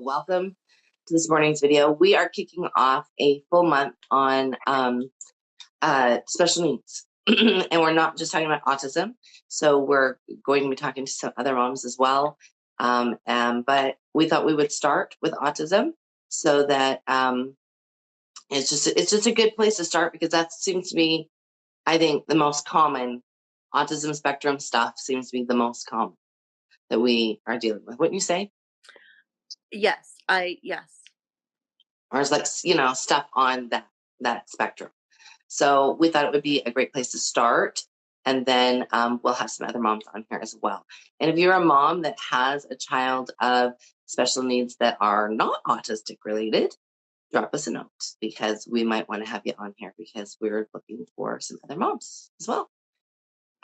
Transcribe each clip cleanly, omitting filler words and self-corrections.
Welcome to this morning's video. We are kicking off a full month on special needs. And we're not just talking about autism. So we're going to be talking to some other moms as well. But we thought we would start with autism so that it's just a good place to start, because that seems to be, I think, the most common. Autism spectrum stuff seems to be the most common that we are dealing with. Wouldn't you say? Yes. Or it's like, stuff on that spectrum. So we thought it would be a great place to start. And then we'll have some other moms on here as well. And if you're a mom that has a child of special needs that are not autistic related, drop us a note, because we might want to have you on here, because we're looking for some other moms as well.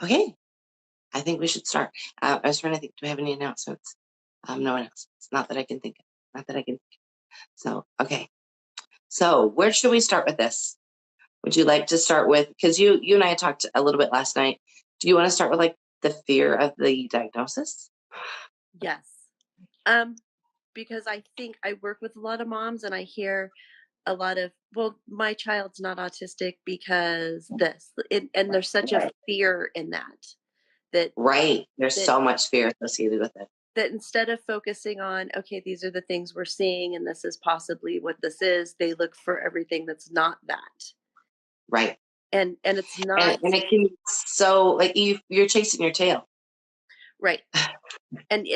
Okay, I think we should start. I was trying to think, do we have any announcements? No announcements. Not that I can think of. So, okay. So where should we start with this? Would you like to start with, because you and I talked a little bit last night. Do you want to start with like the fear of the diagnosis? Yes. Because I think I work with a lot of moms and I hear a lot of, well, my child's not autistic because this, and there's such a fear in that. Right. There's so much fear associated with it. That instead of focusing on, okay, these are the things we're seeing and this is possibly what this is, they look for everything that's not that. Right. And it's not. And it can be so, like, you're chasing your tail. Right. And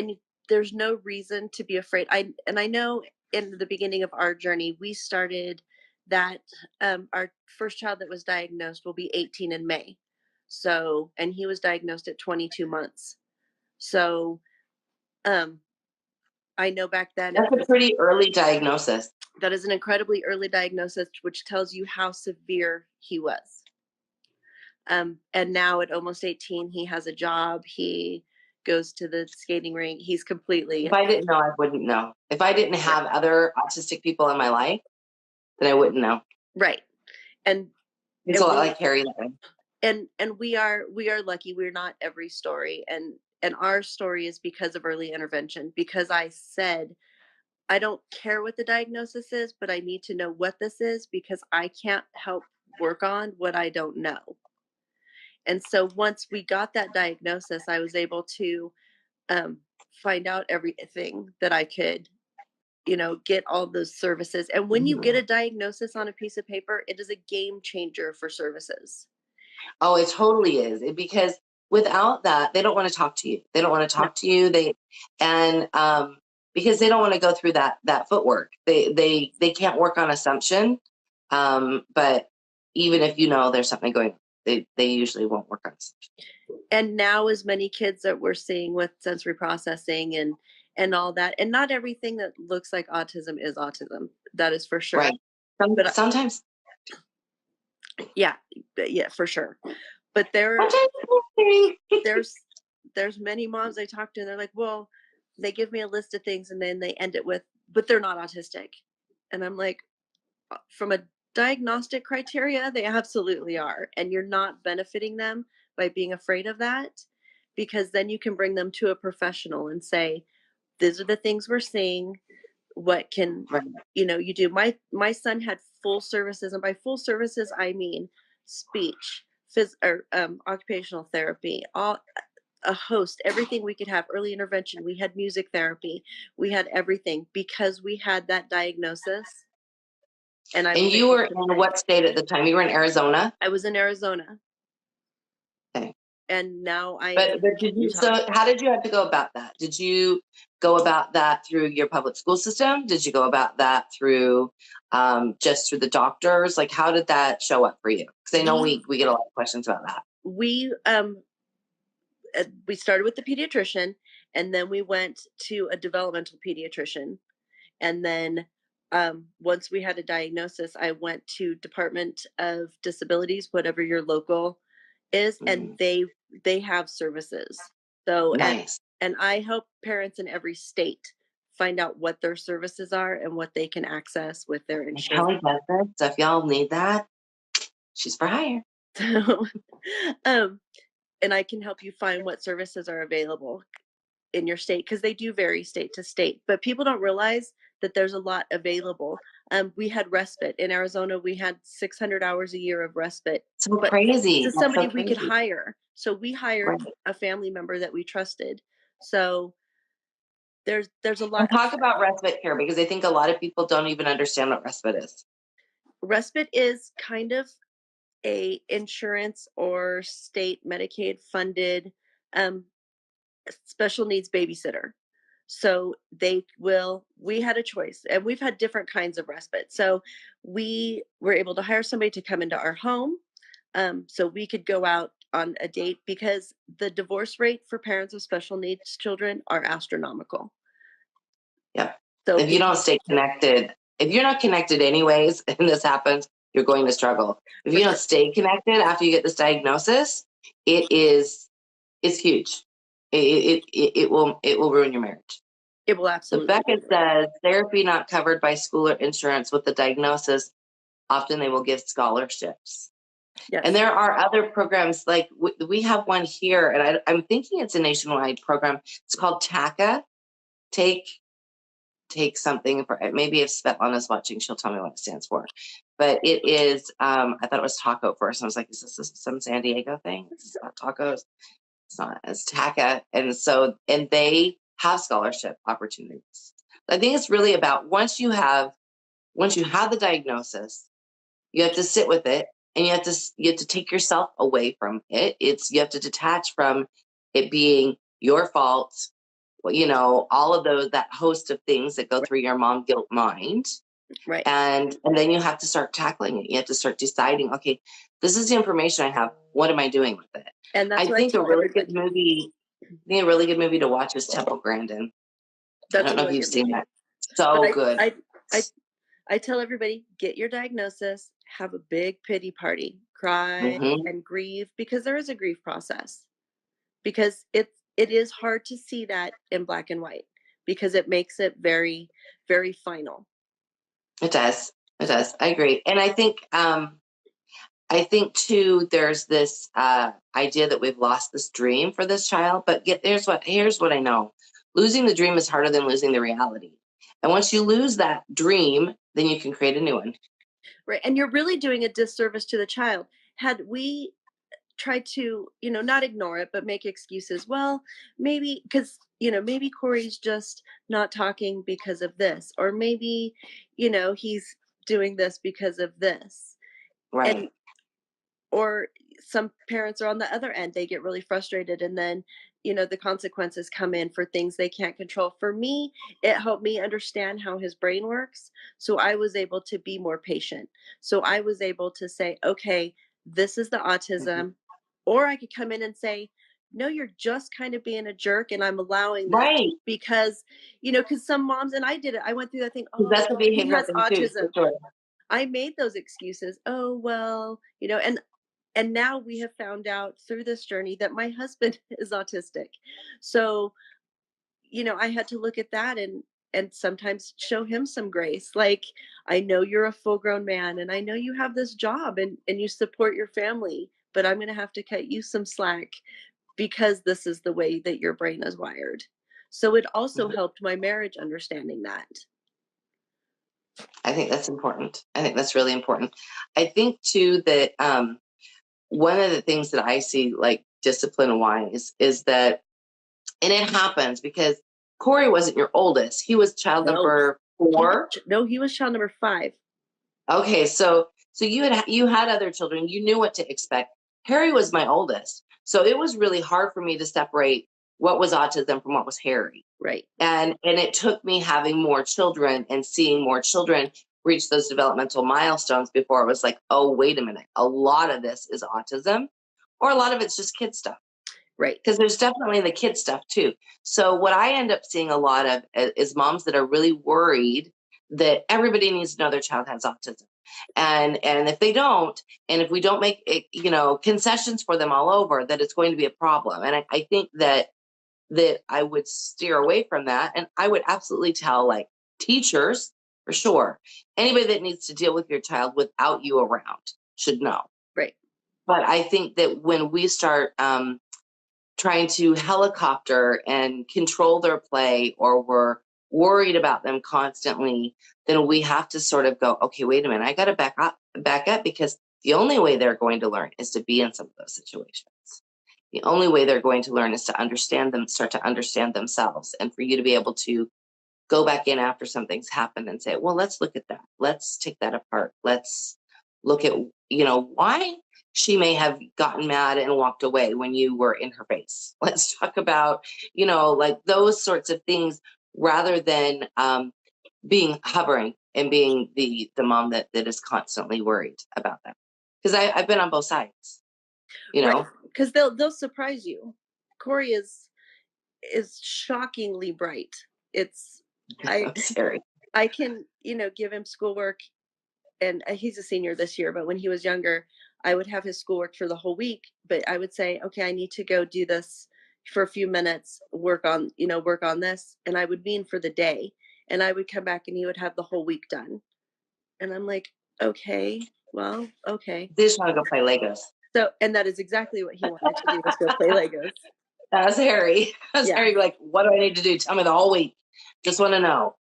there's no reason to be afraid. I know in the beginning of our journey, we started that our first child that was diagnosed will be 18 in May. So, and he was diagnosed at 22 months. So, I know back then that's a pretty early diagnosis. That is an incredibly early diagnosis, which tells you how severe he was. And now at almost 18, he has a job. He goes to the skating rink. He's completely. If I didn't know, I wouldn't know. If I didn't have other autistic people in my life, then I wouldn't know. Right. And it's a lot like Harry. And we are lucky. We're not every story. And our story is because of early intervention, because I said, I don't care what the diagnosis is, but I need to know what this is, because I can't help work on what I don't know. And so once we got that diagnosis, I was able to find out everything that I could, get all those services. And when you get a diagnosis on a piece of paper, it is a game changer for services. Oh, it totally is. Because without that, they don't want to talk to you. Because they don't want to go through that footwork. They can't work on assumption. But even if there's something going on, they usually won't work on assumption. And now, as many kids that we're seeing with sensory processing and all that, and not everything that looks like autism is autism. That is for sure. Right. But sometimes. Yeah, for sure. But there's many moms I talk to, and they're like, well, they give me a list of things and then they end it with, but they're not autistic. And I'm like, from a diagnostic criteria, they absolutely are. And you're not benefiting them by being afraid of that, because then you can bring them to a professional and say, these are the things we're seeing. What can you do? My son had full services, and by full services I mean speech, occupational therapy, a host, everything we could have, early intervention. We had music therapy, we had everything, because we had that diagnosis. And you were in what state at the time? You were in Arizona? I was in Arizona. Okay. And now But so how did you have to go about that? Did you go about that through your public school system? Did you go about that through just through the doctors? Like, how did that show up for you? Because I know we get a lot of questions about that. We started with the pediatrician, and then we went to a developmental pediatrician. And then once we had a diagnosis, I went to Department of Disabilities, whatever your local is, and they have services. So nice. And I help parents in every state find out what their services are and what they can access with their insurance. Kelly does this, so if y'all need that, she's for hire. So, and I can help you find what services are available in your state, because they do vary state to state. But people don't realize that there's a lot available. We had respite in Arizona. We had 600 hours a year of respite, So but crazy. this is That's so somebody we could crazy. hire. So we hired Right. a family member that we trusted. So there's a And lot. talk about respite care, because I think a lot of people don't even understand what respite is. Respite is kind of a insurance or state Medicaid funded um, special needs babysitter. So we had a choice, and we've had different kinds of respite. So we were able to hire somebody to come into our home, so we could go out on a date, because the divorce rate for parents of special needs children are astronomical. Yep. So If you if don't stay connected, if you're not connected anyways, and this happens, you're going to struggle. If you don't stay connected after you get this diagnosis, it's huge. It will ruin your marriage. it will The absolutely Beckett do. says therapy not covered by school or insurance with the diagnosis, often they will give scholarships. And Yes. there are other programs, like we have one here, and I'm thinking it's a nationwide program. It's called TACA, take something for, maybe if Svetlana's watching, she'll tell me what it stands for. But it is, I thought it was taco first. I was like, is this some San Diego thing? It's about tacos. It's not. It's TACA. And they have scholarship opportunities. I think it's really about once you have the diagnosis, you have to sit with it, and you have to take yourself away from it. You have to detach from it being your fault, all of that host of things that go Right. through your mom guilt mind. Right. And then you have to start tackling it. You have to start deciding, okay, this is the information I have. What am I doing with it? And I that's what I think a tell really good everybody. movie, a really good movie to watch is Temple Grandin. I That's don't a know if really you've good seen movie. that. But So good. I I tell everybody, get your diagnosis, have a big pity party, cry Hmm. and grieve, because there is a grief process. Because it is hard to see that in black and white, because it makes it very, very final. It does. It does. I agree. And I think too, there's this idea that we've lost this dream for this child. But here's what I know: losing the dream is harder than losing the reality. And once you lose that dream, then you can create a new one. Right. And you're really doing a disservice to the child. Had we tried to, not ignore it, but make excuses, well, maybe because, maybe Corey's just not talking because of this, or maybe, he's doing this because of this. Right. And or some parents are on the other end, they get really frustrated, and then the consequences come in for things they can't control. For me, it helped me understand how his brain works, so I was able to be more patient. So I was able to say, okay, this is the Mhm. autism. Or I could come in and say, no, you're just kind of being a jerk, and I'm allowing this Right. because because some moms, and I did it, I went through that thing, 'Cause oh that's a well, he behavioral has thing too, for autism. sure. I made those excuses. Oh, well, and now we have found out through this journey that my husband is autistic. So, I had to look at that and sometimes show him some grace. Like, I know you're a full-grown man, and I know you have this job, and you support your family, but I'm going to have to cut you some slack because this is the way that your brain is wired. So it also Mhm. helped my marriage understanding that. I think that's important. I think that's really important. I think too that one of the things that I see, like discipline wise, is that, and it happens because Corey wasn't your oldest. He was child No, number four. he was child number 5. Okay, so you had other children. You knew what to expect. Harry was my oldest, so it was really hard for me to separate what was autism from what was Harry. Right. And it took me having more children and seeing more children reach those developmental milestones before it was like, oh, wait a minute, a lot of this is autism, or a lot of it's just kid stuff, Right. because there's definitely the kid stuff too. So what I end up seeing a lot of is moms that are really worried that everybody needs to know their child has autism. And if they don't, and if we don't make it, concessions for them all over, that it's going to be a problem. And I think that I would steer away from that. And I would absolutely tell, like, teachers, for sure, anybody that needs to deal with your child without you around should know. Right. But I think that when we start trying to helicopter and control their play, or we're worried about them constantly, then we have to sort of go, okay, wait a minute, I got to back up, because the only way they're going to learn is to be in some of those situations. The only way they're going to learn is to understand them, start to understand themselves, and for you to be able to go back in after something's happened and say, well, let's look at that. Let's take that apart. Let's look at, why she may have gotten mad and walked away when you were in her face. Let's talk about, like those sorts of things, rather than being hovering and being the mom that is constantly worried about them. Because I've been on both sides, Right, because they'll surprise you. Corey is shockingly bright. It's I I'm scary. I can, give him schoolwork, and he's a senior this year, but when he was younger, I would have his schoolwork for the whole week, but I would say, "Okay, I need to go do this for a few minutes, work on this," and I would mean for the day, and I would come back and he would have the whole week done. And I'm like, "Okay, well, okay." They just want to go play Legos. So, and that is exactly what he wanted to do, was go play Legos. That's Harry. That's Yeah. Harry. Like, what do I need to do? Tell me the whole week. Just want to know.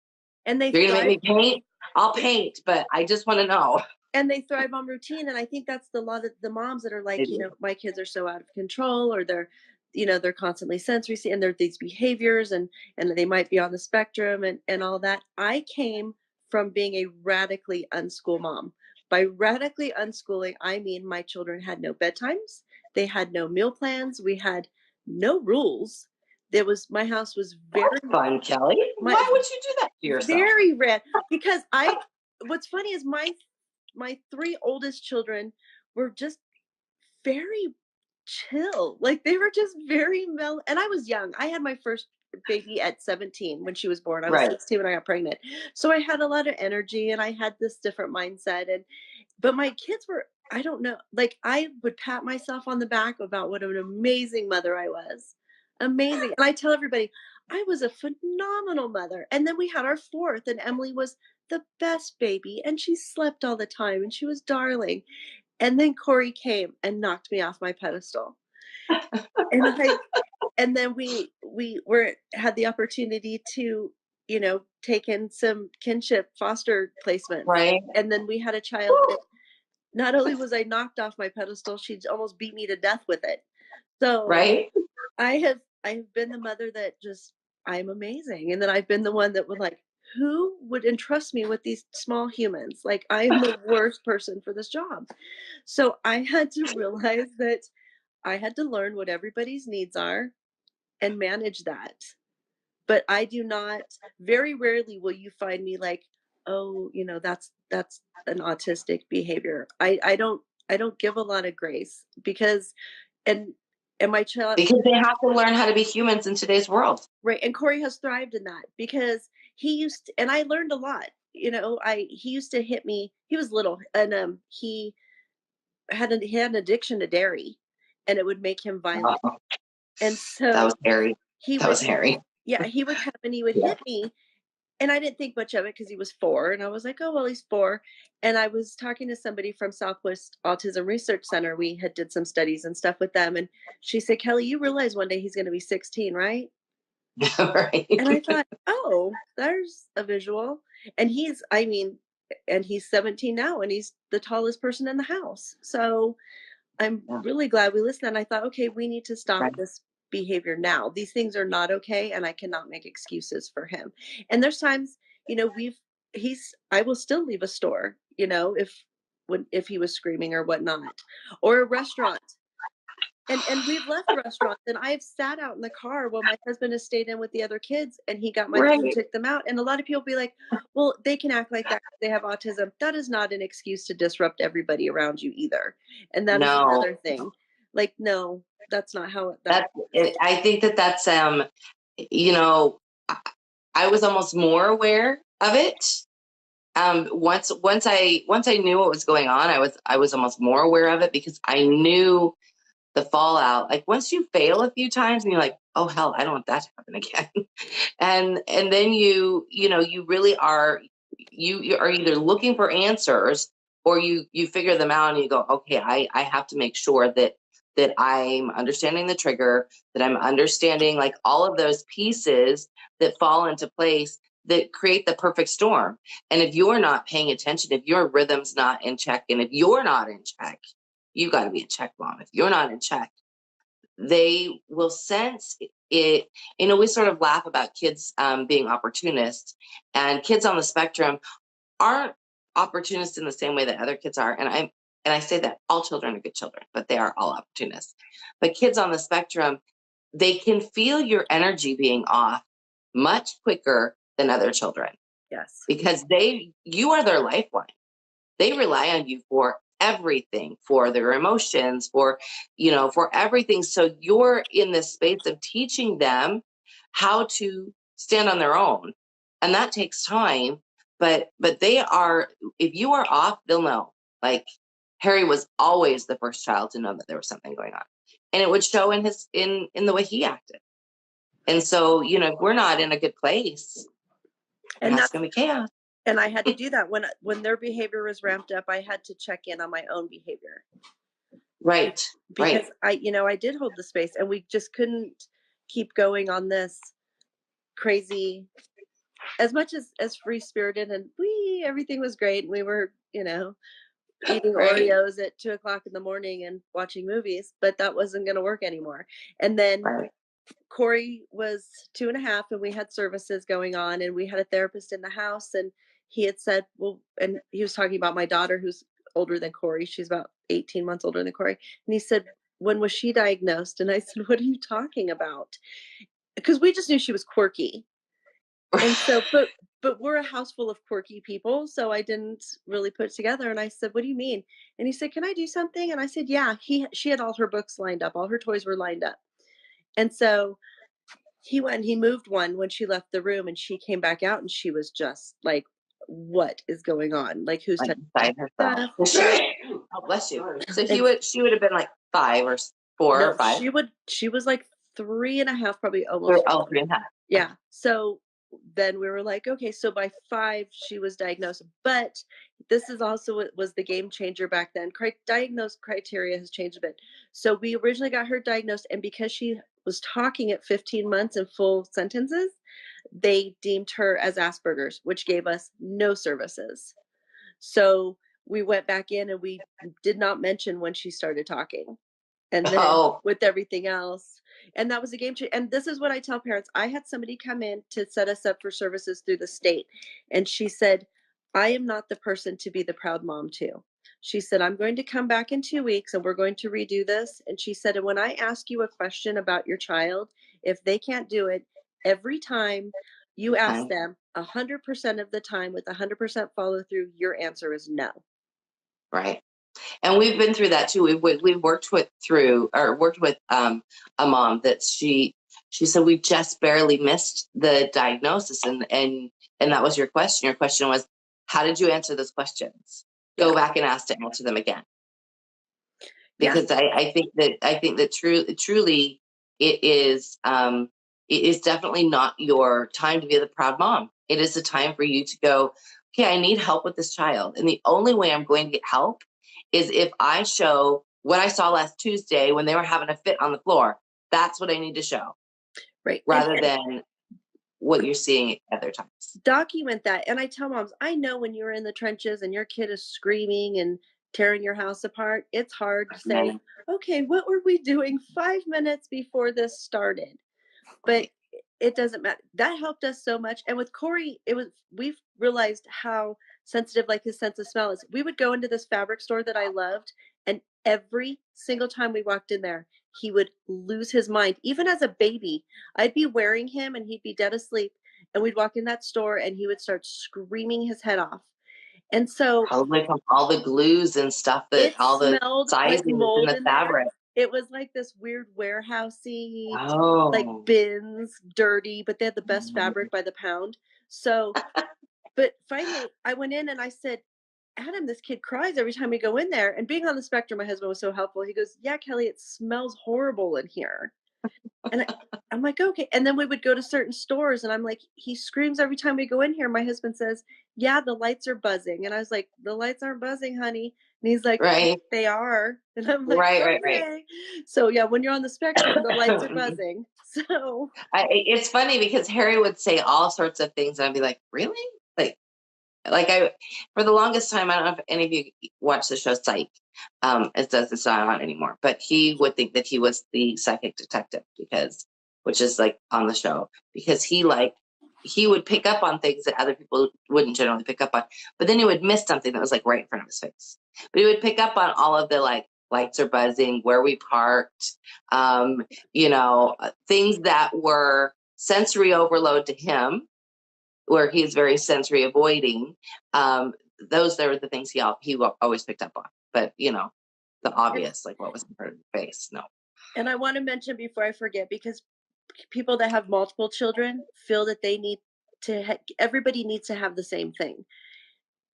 And they You're gonna make thrive me paint? I'll paint, but I just want to know. on routine, and I think that's the lot of the moms that are like, They do. my kids are so out of control, or they're constantly sensory and they're these behaviors, and they might be on the spectrum, and all that. I came from being a radically unschool mom. By radically unschooling, I mean my children had no bedtimes, they had no meal plans, we had no rules. There was My house was very That's fun, Kelly. my Why would you do that to yourself? very red, because I what's funny is my three oldest children were just very chill. Like, they were just very mellow, and I was young. I had my first baby at 17 when she was born. I was Right. 16 when I got pregnant. So I had a lot of energy and I had this different mindset, but my kids were, I don't know, like, I would pat myself on the back about what an amazing mother I was. Amazing. And I tell everybody, I was a phenomenal mother. And then we had our fourth, and Emily was the best baby, and she slept all the time, and she was darling. And then Corey came and knocked me off my pedestal. And I and then we were had the opportunity to, take in some kinship foster placements. Right. And then we had a child that, not only was I knocked off my pedestal, she almost beat me to death with it. So Right. I have been the mother that just, I'm amazing. And then I've been the one that would like, who would entrust me with these small humans? Like, I am the worst person for this job. So I had to realize that I had to learn what everybody's needs are and manage that. But I do not, very rarely will you find me like, oh, that's an autistic behavior. I don't give a lot of grace, because and my child, Because they have to learn how to be humans in today's world. right, and Corey has thrived in that, because and I learned a lot. I he used to hit me. He was little, and he had an addiction to dairy, and it would make him violent. Oh, And that so was Harry. he That would was Harry. yeah, he would come and he would Yeah. hit me, and I didn't think much of it because he was 4, and I was like, "Oh, well, he's 4." And I was talking to somebody from Southwest Autism Research Center. We had did some studies and stuff with them, and she said, "Kelly, you realize one day he's gonna be 16, right?" Right. And I thought, "Oh, there's a visual." And he's 17 now, and he's the tallest person in the house. So I'm Yeah. really glad we listened. And I thought, okay, we need to stop Right. this behavior now. These things are not okay, and I cannot make excuses for him. And there's times, I will still leave a store, if he was screaming or whatnot, or a restaurant. And we've left restaurants, and I've sat out in the car while my husband has stayed in with the other kids, and he got my food and Right. took them out. And a lot of people be like, well, they can act like that 'cause they have autism. That is not an excuse to disrupt everybody around you either. And that is No. another thing. Like, no, that's not how that That's it. I think that's you know, I, I was almost more aware of it. Once I knew what was going on, I was almost more aware of it, because I knew the fallout. Like, once you fail a few times and you're like, oh hell, I don't want that to happen again. And then you really are, you are either looking for answers, or you figure them out and you go, okay, I have to make sure that I'm understanding the trigger, that I'm understanding like all of those pieces that fall into place, that create the perfect storm. And if you're not paying attention, if your rhythm's not in check, and if you're not in check, you got to be in check, mom. If you're not in check, they will sense it. We sort of laugh about kids being opportunists, and kids on the spectrum aren't opportunists in the same way that other kids are. And I say that all children are good children, but they are all opportunists. But kids on the spectrum, they can feel your energy being off much quicker than other children, Yes. because you are their lifeline. They rely on you for everything, for their emotions, for everything. So you're in this space of teaching them how to stand on their own. And that takes time, but they are, if you are off, they'll know. Like, Harry was always the first child to know that there was something going on. And it would show in the way he acted. And so, if we're not in a good place, And that's that's going to be chaos. and I had to do that when their behavior was ramped up. I had to check in on my own behavior Right. because Right. I did hold the space, and we just couldn't keep going on this crazy. As much as free spirited, and everything was great, and we were eating Right. Oreos at 2 o'clock in the morning and watching movies, but that wasn't going to work anymore. And then Right. Corey was 2.5, and we had services going on, and we had a therapist in the house, and he had said, well, and he was talking about my daughter, who's older than Corey. She's about 18 months older than Corey. And he said, when was she diagnosed? And I said, what are you talking about? Because we just knew she was quirky. And so, but we're a house full of quirky people, so I didn't really put it together. And I said, what do you mean? And he said, can I do something? And I said, yeah. She had all her books lined up, all her toys were lined up. And so he went and he moved one when she left the room, and she came back out, and she was just like, what is going on? Like, who's Like, touching my beside herself. stuff? Oh, bless you. So And she would have been like 4 or 5. she was like 3.5, probably almost Oh, 4. 3.5. Yeah. So then we were like, okay, so by 5 she was diagnosed. But this is also what was the game changer back then. Diagnosed criteria has changed a bit. So we originally got her diagnosed, and because she was talking at 15 months in full sentences, they deemed her as Asperger's, which gave us no services. So we went back in, and we did not mention when she started talking. And then Oh, with everything else, and that was a game changer. And this is what I tell parents. I had somebody come in to set us up for services through the state, and she said, I am not the person to be the proud mom to. She said, I'm going to come back in 2 weeks, and we're going to redo this. And she said, and when I ask you a question about your child, if they can't do it, every time you ask time. them 100% of the time with 100% follow through, your answer is no. Right. And we've been through that too. We've worked with a mom that she said we just barely missed the diagnosis, and that was your question. Your question was, how did you answer those questions? Yeah. Go back and ask to answer them again. Yeah. Because I think that truly it is definitely not your time to be the proud mom. It is a time for you to go, okay, I need help with this child, and the only way I'm going to get help is if I show what I saw last Tuesday when they were having a fit on the floor. That's what I need to show, Right. rather than what you're seeing at other times. Document that. And I tell moms, I know when you're in the trenches and your kid is screaming and tearing your house apart, it's hard to say, And okay, what were we doing 5 minutes before this started? But right, it doesn't matter. That helped us so much. And with Corey, we've realized how sensitive like his sense of smell is. We would go into this fabric store that I loved, and every single time we walked in there, he would lose his mind. Even as a baby, I'd be wearing him, and he'd be dead asleep, and we'd walk in that store, and he would start screaming his head off. And so probably from all the glues and stuff, that it all the smelled like sizing that's in mold the in there. fabric. It was like this weird warehousey, like Oh. bins, dirty, but they had the best fabric by the pound. So, but finally I went in and I said, Adam, this kid cries every time we go in there. And being on the spectrum, my husband was so helpful. He goes, yeah, Kelly, it smells horrible in here. And I'm like, okay. And then we would go to certain stores, and I'm like, he screams every time we go in here. My husband says, yeah, the lights are buzzing. And I was like, the lights aren't buzzing, honey. And he's like, Right. they are. And I'm like, Right. okay. So yeah, when you're on the spectrum, the lights are buzzing. So It's funny because Harry would say all sorts of things, and I'd be like, really? Like I, for the longest time, I don't know if any of you watch the show Psych. It's not on anymore, but he would think that he was the psychic detective which is like on the show, because he would pick up on things that other people wouldn't generally pick up on, but then he would miss something that was like right in front of his face. But he would pick up on all of the like lights are buzzing, where we parked, things that were sensory overload to him, where he's very sensory avoiding. Those are the things he always picked up on. But the obvious, like what was in front of the face, no. and I want to mention before I forget, because people that have multiple children feel that they need to everybody needs to have the same thing.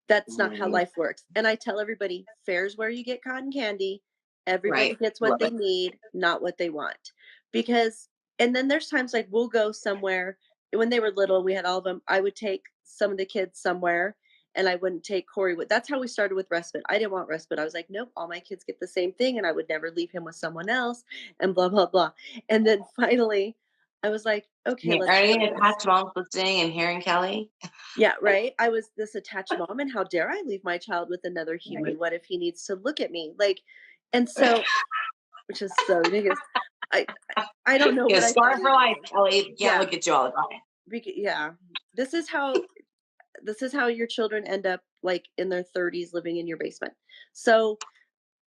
That's not how Mm, life works. And I tell everybody, fair's where you get cotton candy. Everybody right. gets what Love they it. need, not what they want. Because, and then there's times like we'll go somewhere. When they were little, we had all of them. I would take some of the kids somewhere and I wouldn't take Corey with. That's how we started with respite. I didn't want respite. I was like, nope, all my kids get the same thing. And I would never leave him with someone else and blah, blah, blah. And then finally, I was like, okay, Are let's any try this. attached moms listening and hearing Kelly? Yeah, right. I was this attached mom, and how dare I leave my child with another human? Right. What if he needs to look at me? Like, and so, which is so ridiculous. I I don't know Yeah, what I thought scar for life, either. Kelly. You can't Yeah, look at you all the time. yeah. This is how your children end up like in their 30s living in your basement. So,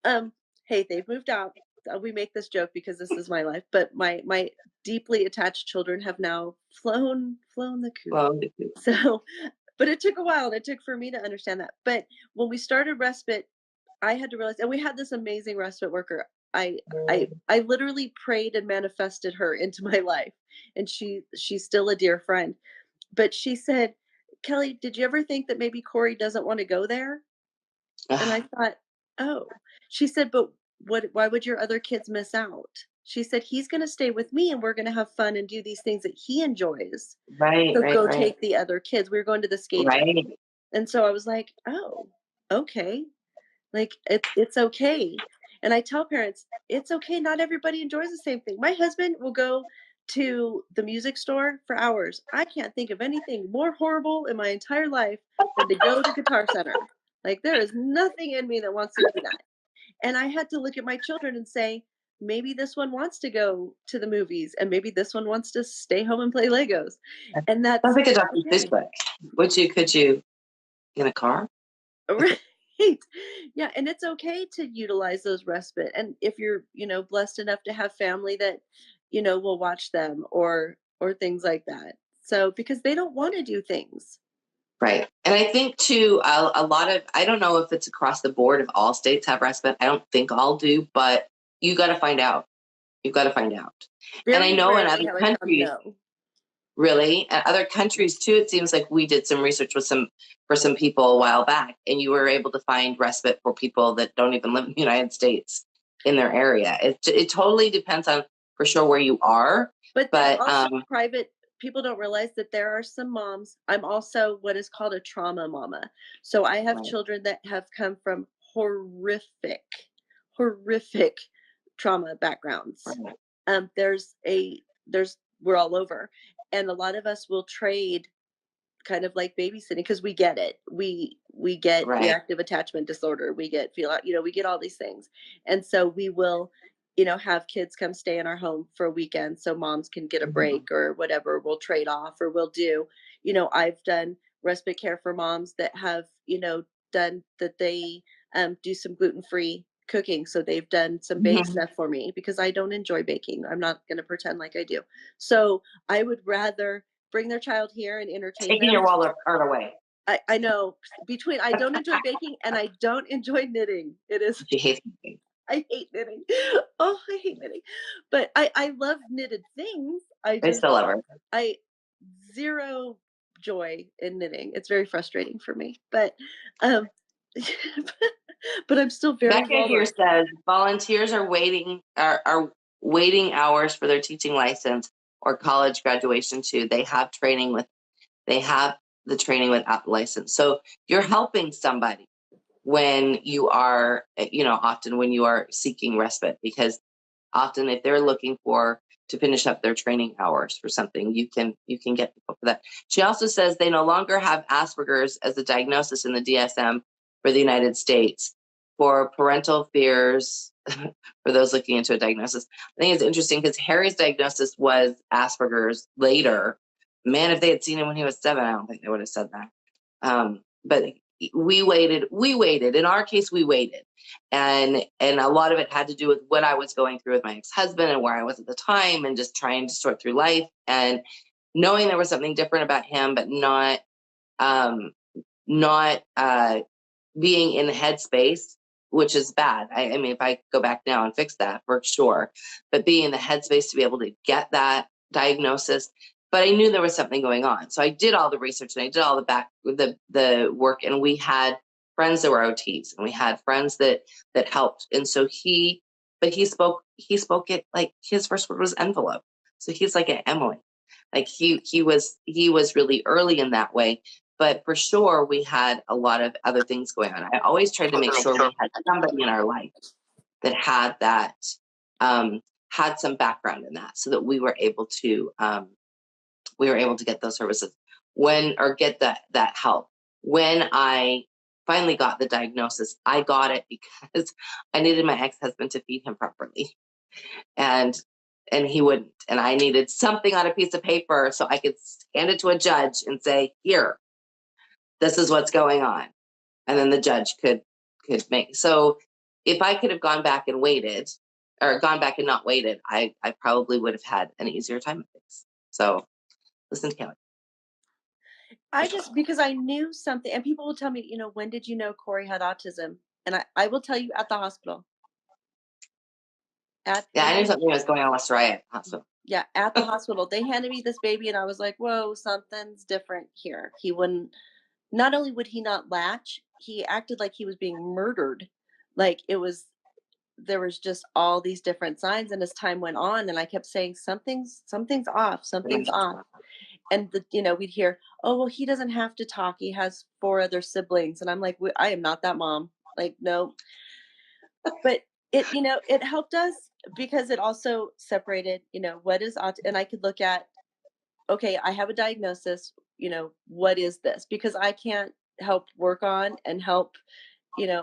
um, hey, they've moved out. We make this joke because this is my life, but my deeply attached children have now flown the coop. Well, So, but it took a while, and it took for me to understand that. But when we started respite, I had to realize, and we had this amazing respite worker. I literally prayed and manifested her into my life, and she's still a dear friend. But she said, "Kelly, did you ever think that maybe Corey doesn't want to go there?" And I thought, "Oh." She said, "But why would your other kids miss out?" She said, "He's going to stay with me and we're going to have fun and do these things that he enjoys. right, So right, go right, take the other kids." We were going to the skating rink. right. And so I was like, "Oh, okay." Like it's okay. And I tell parents, it's okay. Not everybody enjoys the same thing. My husband will go to the music store for hours. I can't think of anything more horrible in my entire life than to go to Guitar Center. Like there is nothing in me that wants to do that. And I had to look at my children and say, maybe this one wants to go to the movies and maybe this one wants to stay home and play Legos. And Sounds that's like a Dr. Seuss okay. book. Could you in a car? Right. Yeah, and it's okay to utilize those respite. And if you're, blessed enough to have family that, will watch them or things like that. So because they don't want to do things. Right. And I think too, a lot of, I don't know if it's across the board, if all states have respite. I don't think all do, but you got to find out. You've got to find out. And I Very know in rarely other have I found countries, no. really, other countries too, it seems like we did some research for some people a while back, and you were able to find respite for people that don't even live in the United States in their area. It totally depends on for sure where you are, But there's but also private people don't realize that there are some moms. I'm also what is called a trauma mama. So I have right, children that have come from horrific, horrific trauma backgrounds. right, There's we're all over. And a lot of us will trade kind of like babysitting because we get it. We get right. reactive attachment disorder. We get we get all these things. And so we will, have kids come stay in our home for a weekend so moms can get a Mhm. break or whatever. We'll trade off or we'll do, I've done respite care for moms that have, done that they do some gluten-free cooking. So they've done some bake Mhm. stuff for me because I don't enjoy baking. I'm not going to pretend like I do. So I would rather bring their child here and entertain Taking your them. wallet card away. I know between I don't enjoy baking and I don't enjoy knitting. It is She hates me. I hate knitting. Oh, I hate knitting. But I love knitted things. I still love her. I zero joy in knitting. It's very frustrating for me. But um but I'm still very Becca well here liked. says volunteers are waiting hours for their teaching license or college graduation too. They have the training without license. So you're helping somebody. when you are, often when you are seeking respite, because often if they're looking for to finish up their training hours for something, you can get people for that. She also says they no longer have Asperger's as a diagnosis in the DSM for the United States for parental fears. For those looking into a diagnosis, I think it's interesting because Harry's diagnosis was Asperger's later. Man, if they had seen him when he was 7, I don't think they would have said that. But we waited. In our case, we waited. And a lot of it had to do with what I was going through with my ex-husband and where I was at the time, and just trying to sort through life and knowing there was something different about him, but not being in the headspace, which is bad. I mean, if I go back now and fix that, for sure, but being in the headspace to be able to get that diagnosis. But I knew there was something going on, so I did all the research and I did all the work, and we had friends that were OTs, and we had friends that helped. And so he spoke it like his first word was envelope. So he's like an Emily, like he was really early in that way. But for sure, we had a lot of other things going on. I always tried to make sure we had somebody in our life that um, had some background in that, so that we were able to get those services get that help. When I finally got the diagnosis, I got it because I needed my ex-husband to feed him properly, and he wouldn't, and I needed something on a piece of paper so I could hand it to a judge and say, here, this is what's going on. And then the judge could make. So if I could have gone back and waited, or gone back and not waited, I probably would have had an easier time with things. So listen to Kelly. I just, because I knew something, and people will tell me, when did you know Corey had autism? And I will tell you, at the hospital. Yeah, I knew something was going on with Soraya at the hospital. Yeah, at the hospital. They handed me this baby, and I was like, whoa, something's different here. He wouldn't, not only would he not latch, he acted like he was being murdered. Like there was just all these different signs. And as time went on, and I kept saying, something's off, something's off. And we'd hear, oh, well, he doesn't have to talk. He has 4 other siblings. And I'm like, I am not that mom. Like, no. But it helped us because it also separated, what is and I could look at, okay, I have a diagnosis, what is this? Because I can't help work on and help,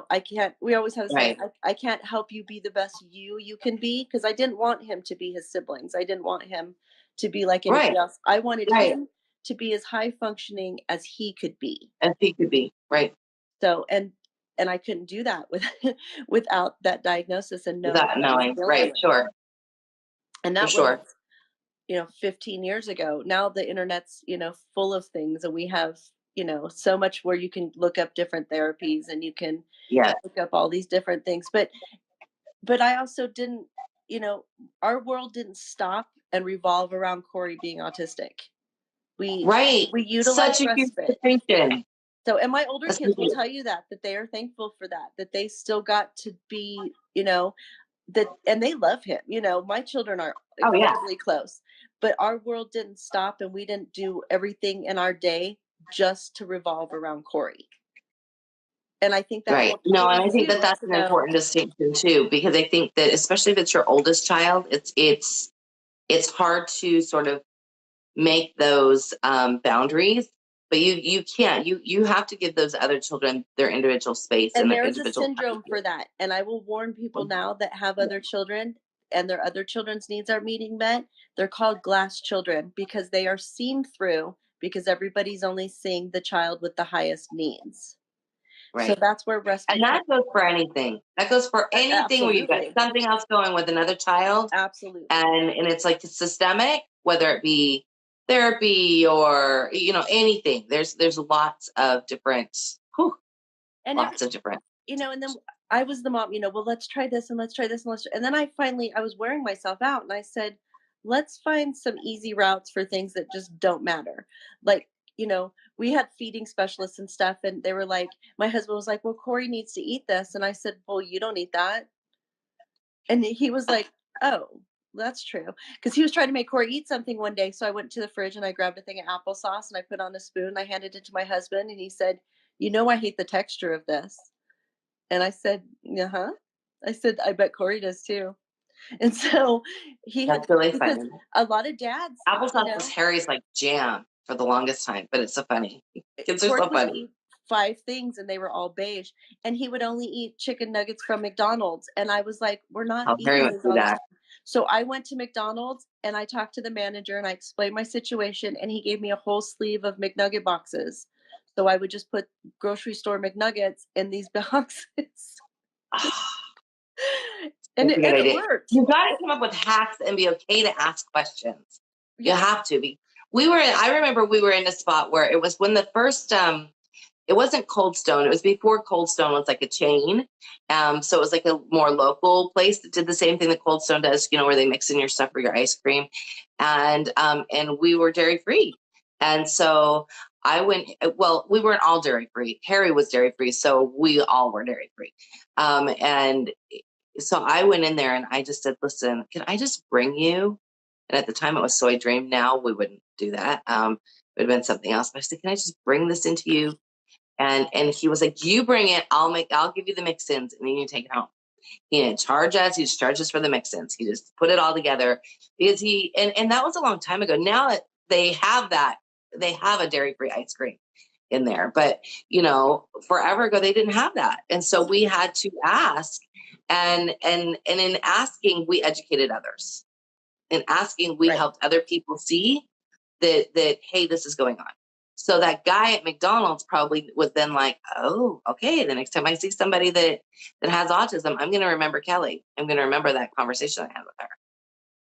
I can't, we always have a saying, Right, I can't help you be the best you can be, because I didn't want him to be his siblings. I didn't want him to be like right, anybody else. I wanted right. him to be as high functioning as he could be. As he could be. Right. So, and I couldn't do that without that diagnosis and knowing Without what I was knowing. dealing Right. with. Sure. And For that was, sure. 15 years ago. Now the internet's, full of things, and we have, so much where you can look up different therapies, and you can Yeah. look up all these different things. But I also didn't, you know, our world didn't stop and revolve around Corey being autistic. We Right. we Such utilized a huge respite. distinction. So, and my older That's kids will huge. tell you that they are thankful for that they still got to be, that, and they love him. My children are Oh yeah. incredibly close, but our world didn't stop, and we didn't do everything in our day just to revolve around Corey. And I think that's Right. No, and important I think that too, that's to an know. important distinction too, because I think that especially if it's your oldest child, it's hard to sort of make those boundaries. But you can't. You have to give those other children their individual space and And their there is a individual syndrome for that. And I will warn people now that have other children and their other children's needs are meeting met. They're called glass children because they are seen through, because everybody's only seeing the child with the highest needs. So right. that's where And respite that comes. goes for anything. That goes for anything where you've got Absolutely. something else going with another child, Absolutely. and it's like systemic, whether it be therapy or anything. There's lots of different, whew, And lots of different. and then I was the mom, well, let's try this and let's try this and and then I was wearing myself out, and I said, let's find some easy routes for things that just don't matter. Like, we had feeding specialists and stuff, and they were like, my husband was like, well, Corey needs to eat this. And I said, well, you don't eat that. And he was like, oh, that's true. Because he was trying to make Corey eat something one day. So I went to the fridge and I grabbed a thing of applesauce and I put on a spoon. I handed it to my husband, and he said, I hate the texture of this. And I said, "Uh-huh." I said, "I bet Corey does too." And so he That's had really because funny. a lot of dads, Applesauce was Harry's like jam for the longest time, but it's so funny. Kids are Corey so would funny. eat 5 things and they were all beige, and he would only eat chicken nuggets from McDonald's, and I was like, "We're not How Harry eating went these through all the that. time." So I went to McDonald's and I talked to the manager and I explained my situation, and he gave me a whole sleeve of McNugget boxes. So I would just put grocery store McNuggets in these boxes, and That's a it good and it idea. worked. You got to come up with hacks and be okay to ask questions. You Yeah, have to be. I remember we were in a spot where it was when the first, it wasn't Cold Stone. It was before Cold Stone was like a chain. So it was like a more local place that did the same thing that Cold Stone does, where they mix in your stuff for your ice cream. And we were dairy free. And so I went, well, we weren't all dairy free. Harry was dairy free. So we all were dairy free. And so I went in there and I just said, listen, can I just bring you? And at the time it was Soy Dream. Now we wouldn't do that. It would have been something else. But I said, can I just bring this into you? And he was like, you bring it, I'll give you the mix-ins and then you take it home. He didn't charge us, he just charged us for the mix-ins. He just put it all together because and that was a long time ago. Now they have that, they have a dairy-free ice cream in there. But forever ago they didn't have that. And so we had to ask, and in asking, we educated others. In asking, we right. helped other people see that hey, this is going on. So that guy at McDonald's probably was then like, oh, okay, the next time I see somebody that has autism, I'm going to remember Kelly. I'm going to remember that conversation I had with her.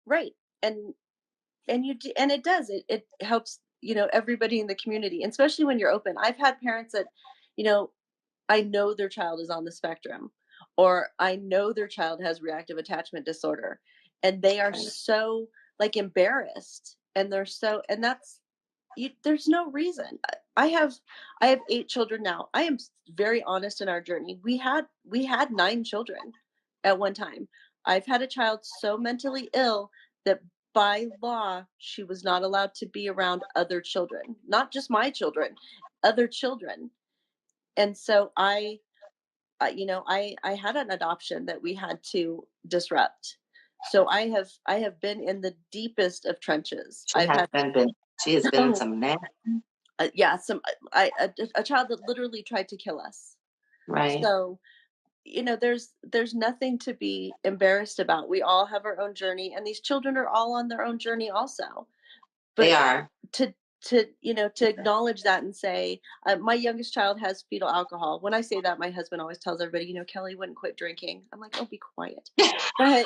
Right. And and it does. It helps, everybody in the community, and especially when you're open. I've had parents that, you know, I know their child is on the spectrum, or I know their child has reactive attachment disorder, and they are Right. so like embarrassed, and they're so, and that's there's no reason. I have 8 children now. I am very honest in our journey. We had 9 children at one time. I've had a child so mentally ill that by law she was not allowed to be around other children, not just my children, other children. And so I had an adoption that we had to disrupt. So I have been in the deepest of trenches. She I've has had been she has been in some nasty, yeah, some a child that literally tried to kill us. right? So, there's nothing to be embarrassed about. We all have our own journey, and these children are all on their own journey also. They But are. to to acknowledge that and say, my youngest child has fetal alcohol. When I say that, my husband always tells everybody, Kelly wouldn't quit drinking. I'm like, oh, be quiet. But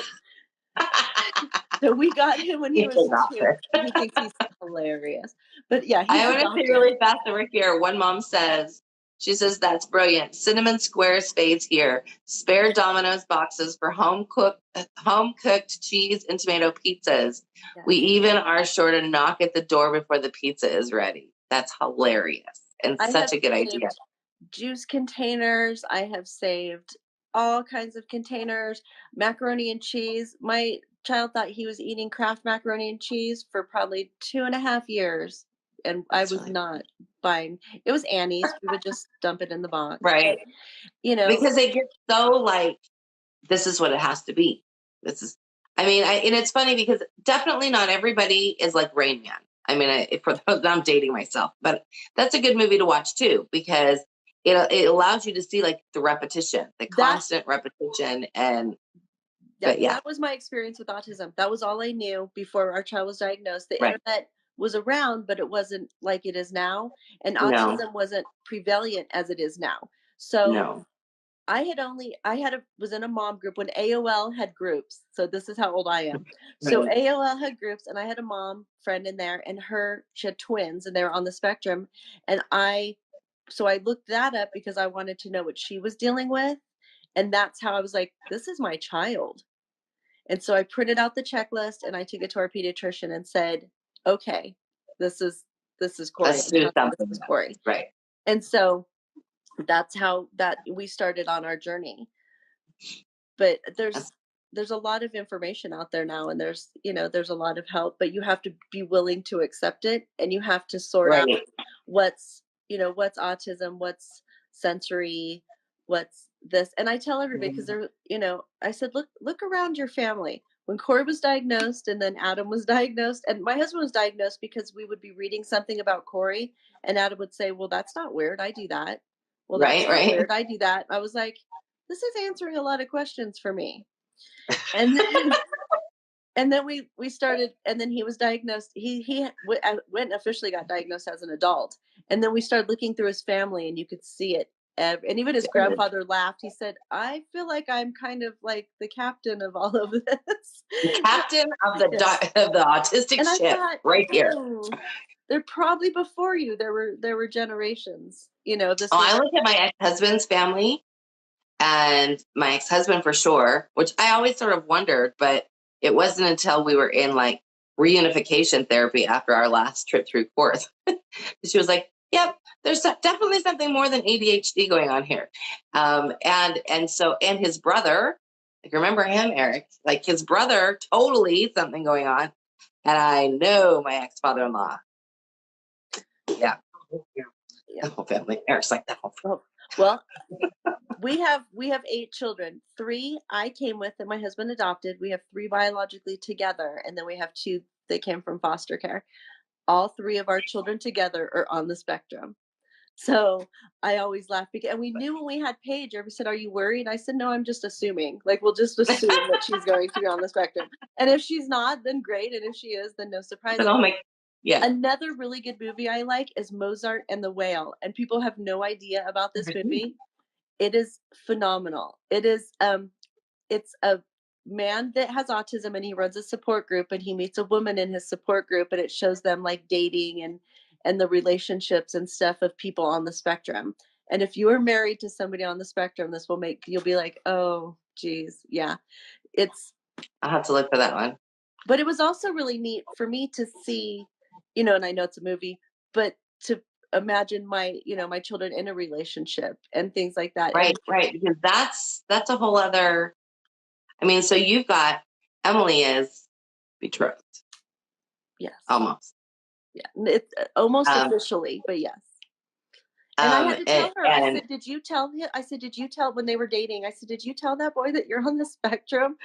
so we got him when he He's was two. adopted. He thinks he's hilarious. But yeah, I he's want to say adopted. really fast over here. One mom says, she says, that's brilliant. Cinnamon square spades here. Spare Domino's boxes for home cooked cheese and tomato pizzas. Yes. We even are sure to knock at the door before the pizza is ready. That's hilarious and I such have a good idea. saved juice containers. I have saved all kinds of containers, macaroni and cheese. My child thought he was eating Kraft macaroni and cheese for probably 2.5 years, and I That's was really not buying. It was Annie's. We would just dump it in the box. right. But, you know, Because they get so like, this is what it has to be. This is, I mean, and it's funny because definitely not everybody is like Rain Man. I mean, for those, I'm dating myself, but that's a good movie to watch too because it allows you to see like the repetition, the that constant repetition, and yeah, but yeah, that was my experience with autism. That was all I knew before our child was diagnosed. The right, internet was around, but it wasn't like it is now, and no, autism wasn't prevalent as it is now. So no, I was in a mom group when AOL had groups. So this is how old I am. So right. AOL had groups, and I had a mom friend in there, and she had twins, and they were on the spectrum. And I looked that up because I wanted to know what she was dealing with. And that's how I was like, this is my child. And so I printed out the checklist and I took it to our pediatrician and said, okay, this is Corey. Let's I'm do telling you, this something. is Corey. Right. And so that's how that we started on our journey. But there's a lot of information out there now, and there's a lot of help, but you have to be willing to accept it, and you have to sort out Right. what's autism, what's sensory, what's this? And I tell everybody because they're, I said, look around your family. When Corey was diagnosed and then Adam was diagnosed, and my husband was diagnosed because we would be reading something about Corey, and Adam would say, well, that's not weird. I do that. Well, that's Right, not right. weird. I do that. I was like, this is answering a lot of questions for me. And then we started, and then he was diagnosed. Went and officially got diagnosed as an adult, and then we started looking through his family, and you could see it. And even his grandfather laughed. He said, "I feel like I'm kind of like the captain of all of this." The captain of the Yes. of the autistic And I ship, thought, right here. they're probably before you. There were generations. This Oh, was. I look at my ex-husband's family, and my ex-husband for sure, which I always sort of wondered, but it wasn't until we were in like reunification therapy after our last trip through course. She was like, "Yep, there's definitely something more than ADHD going on here," and his brother, like remember him, Eric? Like his brother, totally something going on, and I know my ex-father-in-law. Yeah, Yeah. the whole family. Eric's like that whole. Oh, well, we have 8 children. 3 I came with and my husband adopted. We have 3 biologically together, and then we have 2 that came from foster care. All 3 of our children together are on the spectrum. So I always laugh because, and we knew when we had Paige, everybody said, "Are you worried?" I said, "No, I'm just assuming. Like, we'll just assume that she's going to be on the spectrum. And if she's not, then great. And if she is, then no Then surprises." I'll make. Yeah. Another really good movie I like is Mozart and the Whale. And people have no idea about this movie. It is phenomenal. It's a man that has autism, and he runs a support group, and he meets a woman in his support group, and it shows them like dating and the relationships and stuff of people on the spectrum. And if you are married to somebody on the spectrum, this will make you'll be like, "Oh, geez, yeah." It's I'll have to look for that one. But it was also really neat for me to see, and I know it's a movie, but to imagine my children in a relationship and things like that. Right, And right. Because that's a whole other. I mean, so you've got Emily is betrothed yes, almost. yeah, it's almost Um, officially, but yes. And I had to tell her, I and said, "Did you tell him?" I said, "Did you tell when they were dating?" I said, "Did you tell that boy that you're on the spectrum?"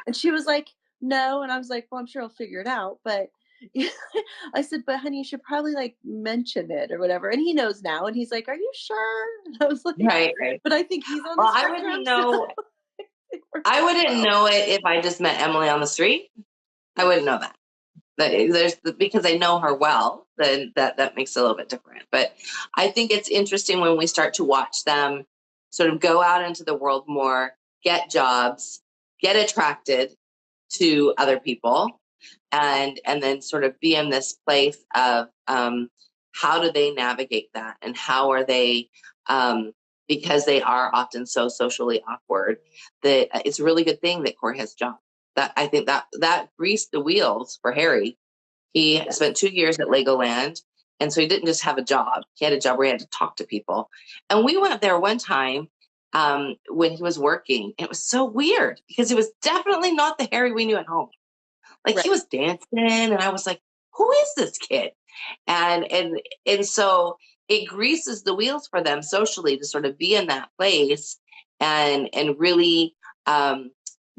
And she was like, "No." And I was like, "Well, I'm sure he'll figure it out." But I said, "But honey, you should probably like mention it or whatever." And he knows now. And he's like, "Are you sure?" And I was like, right, right. "But I think he's on the Well, I spectrum." wouldn't So know. it works I out wouldn't well. know it if I just met Emily on the street. I wouldn't know that. There's because I know her well, then that makes it a little bit different. But I think it's interesting when we start to watch them sort of go out into the world more, get jobs, get attracted to other people, and then sort of be in this place of how do they navigate that, and how are they because they are often so socially awkward, that it's a really good thing that Corey has a job. That I think that greased the wheels for Harry. He Yes. spent 2 years at Legoland, and so he didn't just have a job. He had a job where he had to talk to people. And we went there one time when he was working. It was so weird because it was definitely not the Harry we knew at home. Like he Right. was dancing, and I was like, "Who is this kid?" And so it greases the wheels for them socially to sort of be in that place and really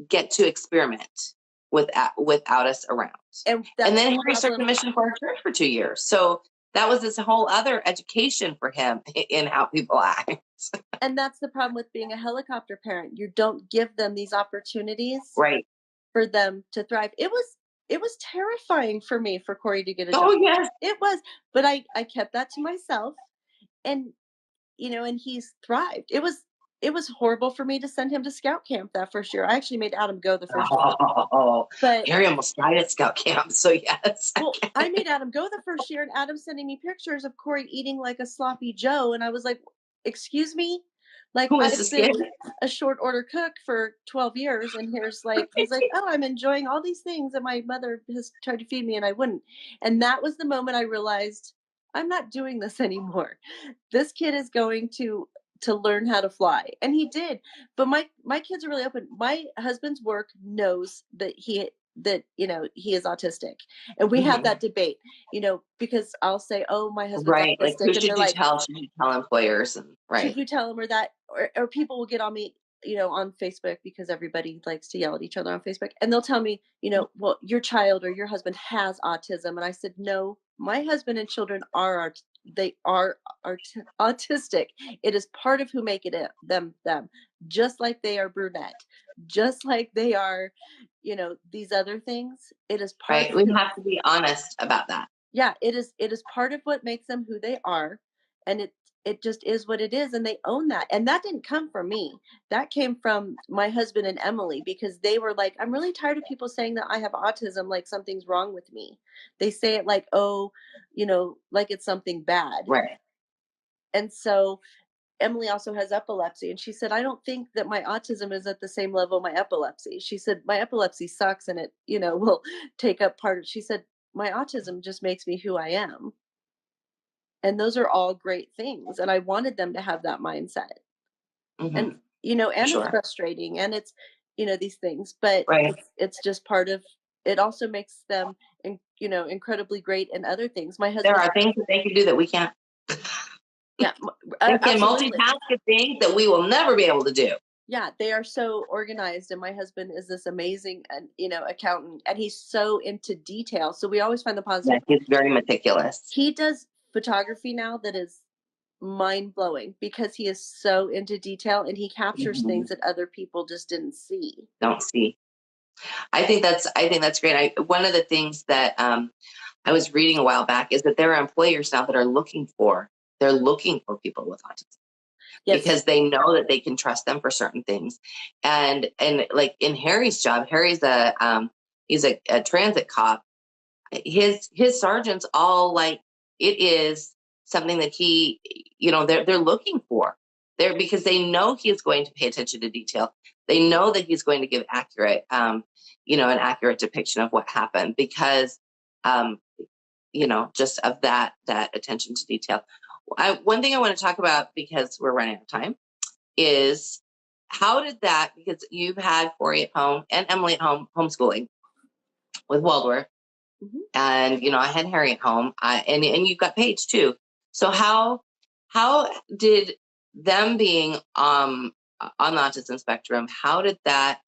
get to experiment without us around. And And that's then the Harry started to problem. mission for our church for 2 years. So that was this whole other education for him in how people act. And that's the problem with being a helicopter parent. You don't give them these opportunities Right. for them to thrive. It was terrifying for me for Corey to get a job. Oh yes. It was, but I kept that to myself, and and he's thrived. It was horrible for me to send him to scout camp that first year. I actually made Adam go the first year, Oh, but Harry almost died at scout camp. So yes. well, I made Adam go the first year, and Adam's sending me pictures of Corey eating like a sloppy Joe, and I was like, "Excuse me." Like, Who is I've this kid? been a short order cook for 12 years, and he's like, "Oh, I'm enjoying all these things that my mother has tried to feed me, and I wouldn't." And that was the moment I realized I'm not doing this anymore. This kid is going to learn how to fly, and he did. But my kids are really open. My husband's work knows that that, he is autistic. And we have Mhm. that debate, because I'll say, "Oh, my husband's Right. Like, who autistic." And they're should you like, tell? Should you tell employers? And "Should right. you tell him?" Or that, or people will get on me, on Facebook, because everybody likes to yell at each other on Facebook. And they'll tell me, "Well, your child or your husband has autism." And I said, "No, my husband and children they are autistic. It is part of who make them, just like they are brunette, just like they are, these other things. It is part Right. of We who, have to be honest about that. yeah, it is part of what makes them who they are. And it just is what it is, and they own that. And that didn't come from me. That came from my husband and Emily, because they were like, "I'm really tired of people saying that I have autism, like something's wrong with me." They say it like, "Oh, like it's something bad." Right. And so Emily also has epilepsy, and she said, "I don't think that my autism is at the same level my epilepsy." She said, "My epilepsy sucks, and it, will take up part of," she said, "My autism just makes me who I am." And those are all great things. And I wanted them to have that mindset. And, Hmm. For and it's sure. frustrating, and it's, these things, but Right. it's just part of it. Also makes them, incredibly great in other things. My There husband, are things that they can do that we can't. yeah, They can absolutely. multitask at things that we will never be able to do. Yeah, they are so organized, and my husband is this amazing, and accountant, and he's so into detail. So we always find the Yeah, positive. he's very meticulous. He does photography now that is mind blowing, because he is so into detail, and he captures Mhm. things that other people just didn't see. Don't see. I think that's great. One of the things that I was reading a while back is that there are employers now that are looking for people with autism Yes. because they know that they can trust them for certain things. And like in Harry's job, Harry's a transit cop. His sergeants all like it is something that he, they're looking for there because they know he is going to pay attention to detail. They know that he's going to give an accurate depiction of what happened because um just of that attention to detail. One thing I want to talk about, because we're running out of time, is how did that, because you've had Corey at home and Emily at home homeschooling with Waldorf, Mhm. and I had Harry at home, and you've got Paige too. So how did them being on the autism spectrum, how did that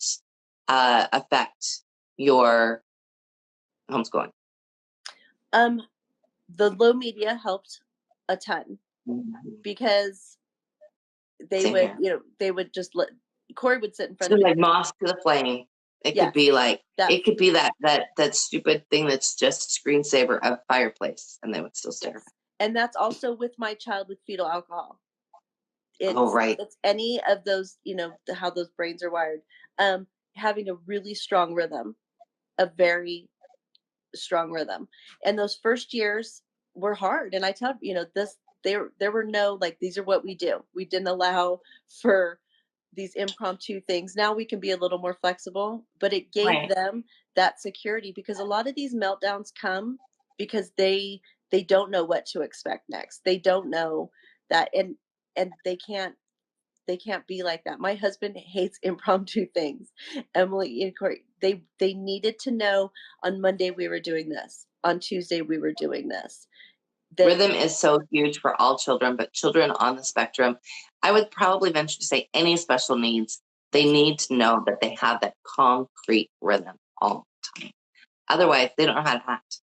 affect your homeschooling? Um, the low media helped a ton, Mhm. because they Same would, here. just let Corey would sit in front So of the like TV. moss to the flame. It could Yes, be like it that's could be that stupid thing that's just a screensaver of fireplace, and they would still stare. yes, and that's also with my child with fetal alcohol. Oh, It's right. it's any of those, how those brains are wired. Having a really strong rhythm, a very strong rhythm. And those first years were hard. And I tell this, there were no, like, these are what we do. We didn't allow for these impromptu things. Now we can be a little more flexible, but it gave Right. them that security, because a lot of these meltdowns come because they don't know what to expect next. They don't know that, and they can't be like that. My husband hates impromptu things. Emily and Corey, they needed to know, on Monday we were doing this. On Tuesday we were doing this. That Rhythm is so huge for all children, but children on the spectrum, I would probably venture to say any special needs, they Yes. need to know that they have that concrete rhythm all the time. Otherwise, they don't know how to act.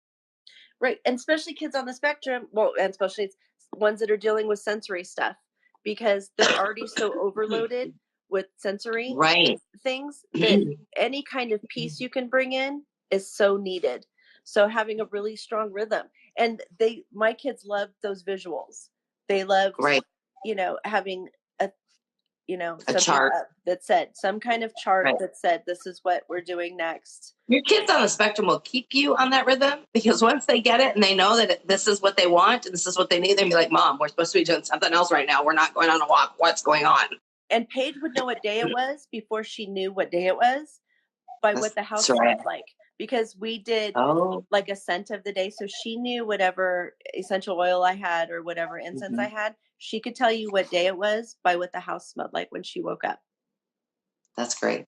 Right. And especially kids on the spectrum, well, and especially ones that are dealing with sensory stuff, because they're already so overloaded with sensory Right. things, that any kind of peace you can bring in is so needed. So having a really strong rhythm. And my kids loved those visuals. They loved, Right. having a, A something chart. up that said, some kind of chart Right. that said, this is what we're doing next. Your kids on the spectrum will keep you on that rhythm because once they get it and they know that this is what they want and this is what they need, they'll be like, Mom, we're supposed to be doing something else right now. We're not going on a walk. What's going on? And Paige would know what day it was before she knew what day it was, by what the That's house right. smelled like, because we did Oh. like a scent of the day. So she knew whatever essential oil I had or whatever incense I Mhm. had. She could tell you what day it was by what the house smelled like when she woke up. That's great.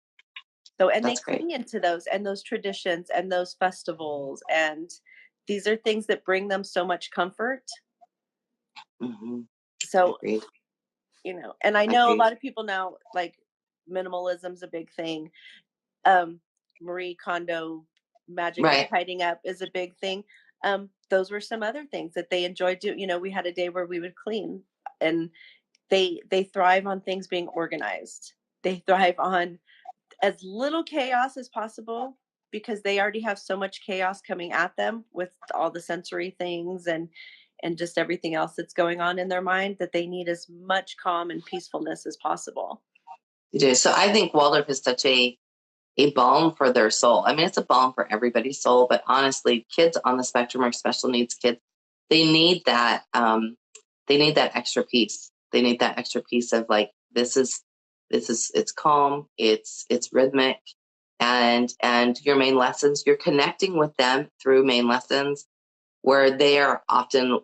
So, and they That's great. cling into those traditions and those festivals, and these are things that bring them so much comfort. Hmm. So, Agreed. and I know a Agreed. lot of people now, like, minimalism's a big thing. um Marie Kondo magic of Right. tidying up is a big thing. Those were some other things that they enjoyed doing. We had a day where we would clean, and they thrive on things being organized. They thrive on as little chaos as possible, because they already have so much chaos coming at them with all the sensory things and just everything else that's going on in their mind, that they need as much calm and peacefulness as possible. You do. So I think Waldorf is such a balm for their soul. I mean, it's a balm for everybody's soul, but honestly, kids on the spectrum or special needs kids, they need that. They need that extra piece. They need that extra piece of like, this is it's calm, it's rhythmic, and your main lessons. You're connecting with them through main lessons where they are often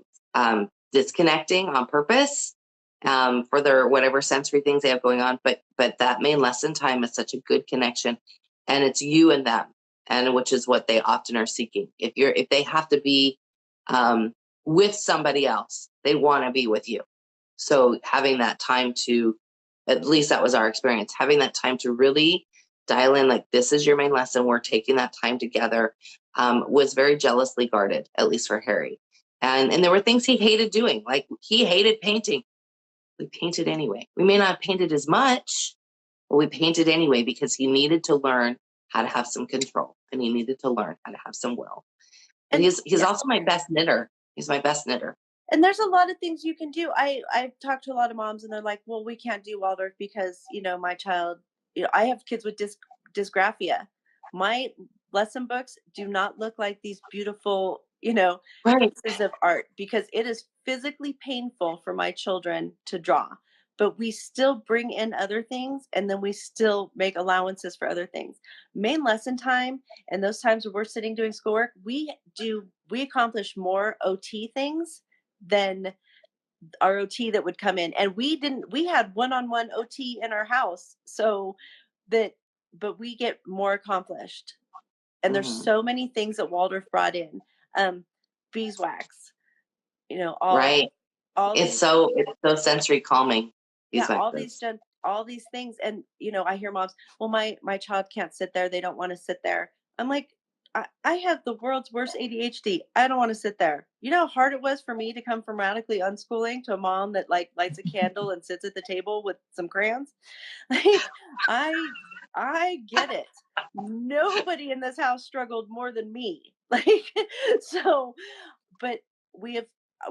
disconnecting on purpose for their whatever sensory things they have going on. But that main lesson time is such a good connection, and it's you and them, and which is what they often are seeking. If they have to be um, with somebody else, they want to be with you. So having that time to, at least that was our experience, having that time to really dial in, like, this is your main lesson. We're taking that time together, was very jealously guarded, at least for Harry. And there were things he hated doing, like he hated painting. We painted anyway. We may not have painted as much, but we painted anyway because he needed to learn how to have some control and he needed to learn how to have some will. But And he's yeah, also my best knitter. He's my best knitter. and there's a lot of things you can do. I've talked to a lot of moms, and they're like, well, we can't do Waldorf because my child, I have kids with dysgraphia. My lesson books do not look like these beautiful Right. pieces of art, because it is physically painful for my children to draw. But we still bring in other things, and then we still make allowances for other things. Main lesson time and those times where we're sitting doing schoolwork, we accomplish more OT things than our OT that would come in. And we had one-on-one OT in our house. So that but we get more accomplished. And there's Hmm. so many things that Waldorf brought in. Um, Beeswax, Right. all these It's so sensory calming. yeah, These waxes. all these things. And I hear moms, well, my child can't sit there, they don't want to sit there. I'm like, I have the world's worst ADHD. I don't want to sit there. You know how hard it was for me to come from radically unschooling to a mom that like lights a candle and sits at the table with some crayons? Like, I I get it. Nobody in this house struggled more than me. Like, so, but we have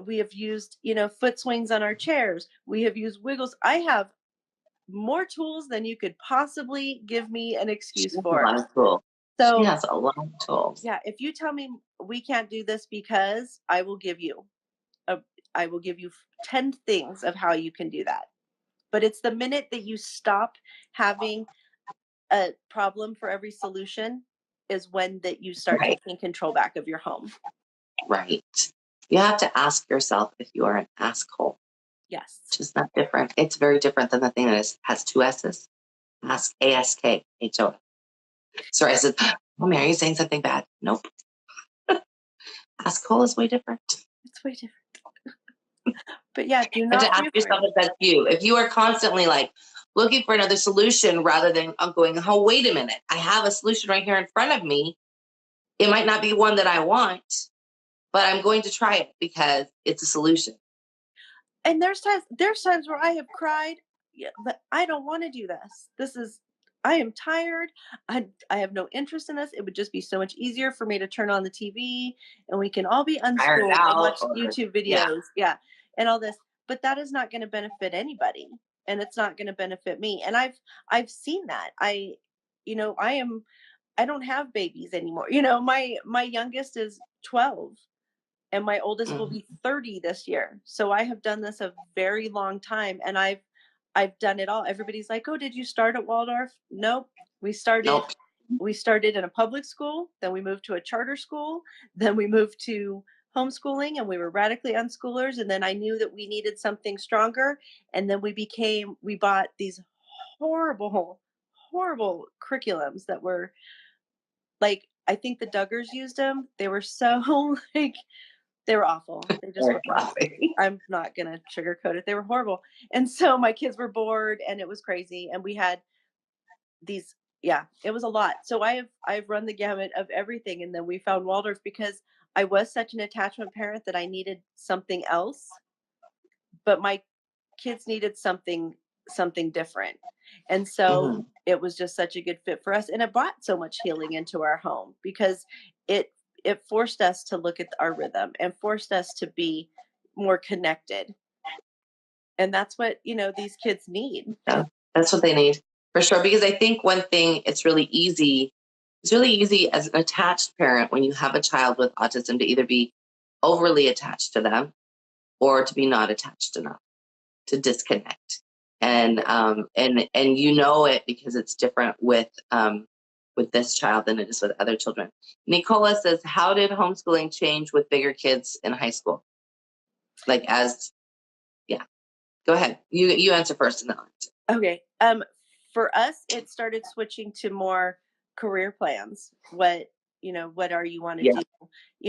we have used, foot swings on our chairs. We have used wiggles. I have more tools than you could possibly give me an She excuse has a for. lot of tools. She So, has a lot of tools. yeah, if you tell me we can't do this, because a I will give you 10 things of how you can do that. But it's the minute that you stop having a problem for every solution is when that you start Right. taking control back of your home. Right. You have to ask yourself if you are an asshole. Yes. Which is not different. It's very different than the thing that has two S's. Ask, ASKHO. Sorry, I said, oh, Mary, are you saying something bad? Nope. Asshole is way different. It's way different. But yeah, do You have not to be ask yourself afraid. if that's you. If you are constantly like looking for another solution rather than going, oh, wait a minute, I have a solution right here in front of me. It might not be one that I want, but I'm going to try it because it's a solution. And there's times where I have cried, yeah, but I don't want to do this. I am tired. I have no interest in this. It would just be so much easier for me to turn on the TV and we can all be Tired unschooled and out watch or YouTube yeah, videos. Yeah. And all this. But that is not going to benefit anybody. And it's not going to benefit me. And I've seen that. I don't have babies anymore. My youngest is 12 and my oldest will mhm, be 30 this year. So I have done this a very long time, and I've done it all. Everybody's like, "Oh, did you start at Waldorf?" Nope. We started nope, we started in a public school, then we moved to a charter school, then we moved to homeschooling, and we were radically unschoolers, and then I knew that we needed something stronger, and then we bought these horrible horrible curriculums that were like, I think the Duggars used them. They were so like they were awful. They just Or were awful. laughing. I'm not gonna sugarcoat it. They were horrible. And so my kids were bored and it was crazy. And we had these, yeah, it was a lot. So I've run the gamut of everything. And then we found Waldorf because I was such an attachment parent that I needed something else, but my kids needed something different. And so Mhm. it was just such a good fit for us. And it brought so much healing into our home because it it forced us to look at our rhythm and forced us to be more connected. And that's what, these kids need. Yeah, that's what they need for sure. Because I think one thing it's really easy as an attached parent when you have a child with autism to either be overly attached to them or to be not attached enough, to disconnect. And you know it because it's different with this child than it is with other children. Nicola says, how did homeschooling change with bigger kids in high school? Like as yeah, go ahead. You answer first and then I'll answer. Okay. For us, it started switching to more career plans. What are you want to Yeah.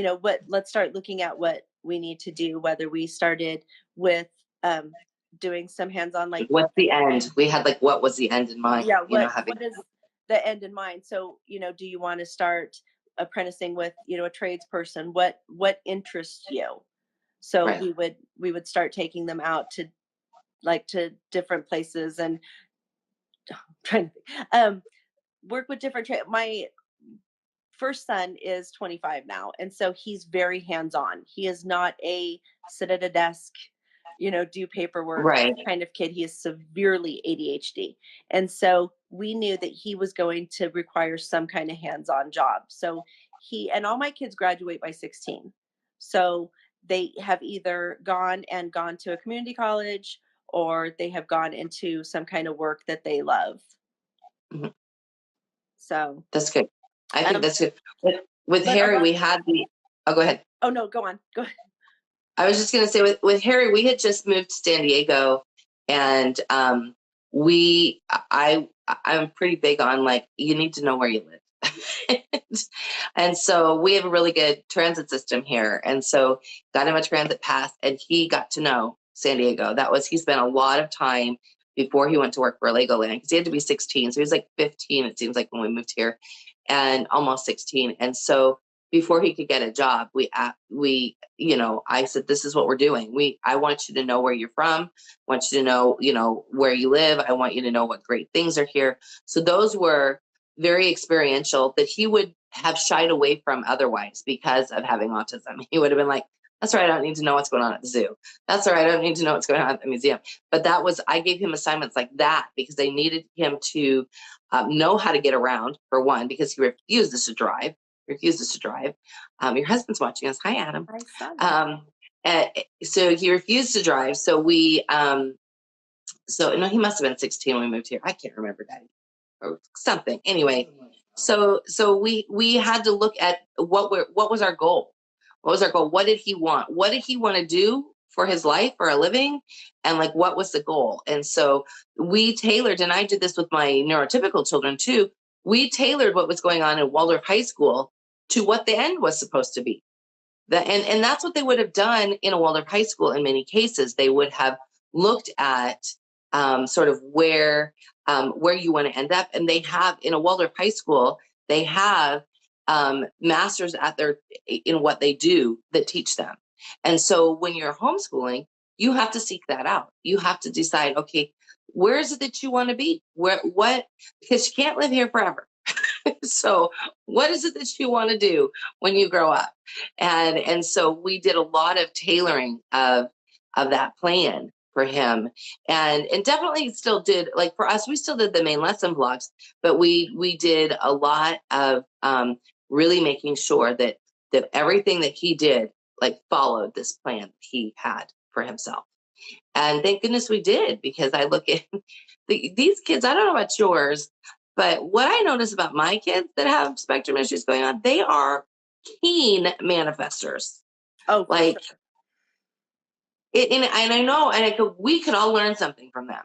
do? Let's start looking at what we need to do, whether we started with um doing some hands-on like What's the end? We had like what was the end in mind, yeah, having what is the end in mind? So, do you want to start apprenticing with, a tradesperson? What interests you? So right. we would start taking them out to like to different places and trying to work with different my first son is 25 now, and so he's very hands-on. He is not a sit at a desk, do paperwork Right. kind of kid. He is severely ADHD. And so we knew that he was going to require some kind of hands-on job. So he and all my kids graduate by 16. So they have either gone to a community college or they have gone into some kind of work that they love. Mhm. So, That's good. I think um, that's good. With but a Harry, lot we had the oh go ahead. oh no, go on. Go ahead. I was just gonna say with Harry, we had just moved to San Diego and we I'm pretty big on like you need to know where you live. And so we have a really good transit system here. And so got him a transit pass and he got to know San Diego. He spent a lot of time before he went to work for Legoland because he had to be 16. So he was like 15, it seems like, when we moved here, and almost 16. And so before he could get a job, I said, this is what we're doing. I want you to know where you're from. I want you to know, where you live. I want you to know what great things are here. So those were very experiential that he would have shied away from otherwise because of having autism. He would have been like, that's right, I don't need to know what's going on at the zoo. That's all right, I don't need to know what's going on at the museum. But I gave him assignments like that because they needed him to know how to get around, for one, because he refuses to drive. Your husband's watching us. Hi, Adam. I saw that. Um, so he refused to drive. So no, he must have been 16 when we moved here. I can't remember that or something. Anyway, so we had to look at what was our goal. What was our goal? What did he want? What did he want to do for his life or a living? And like, what was the goal? And so we tailored, and I did this with my neurotypical children too. We tailored what was going on in Waldorf High School to what the end was supposed to be. And that's what they would have done in a Waldorf High School. In many cases, they would have looked at sort of where you want to end up. And they have in a Waldorf High School, they have masters in what they do that teach them. And so when you're homeschooling, you have to seek that out. You have to decide, okay, where is it that you want to be? Because you can't live here forever. So what is it that you want to do when you grow up? And so we did a lot of tailoring of that plan for him, and definitely still did, like for us, we still did the main lesson blocks, but we did a lot of really making sure that everything that he did like followed this plan that he had for himself. And thank goodness we did, because I look at these kids, I don't know about yours, but what I notice about my kids that have spectrum issues going on, they are keen manifestors. Oh, for Like, sure. and I know, we could all learn something from them.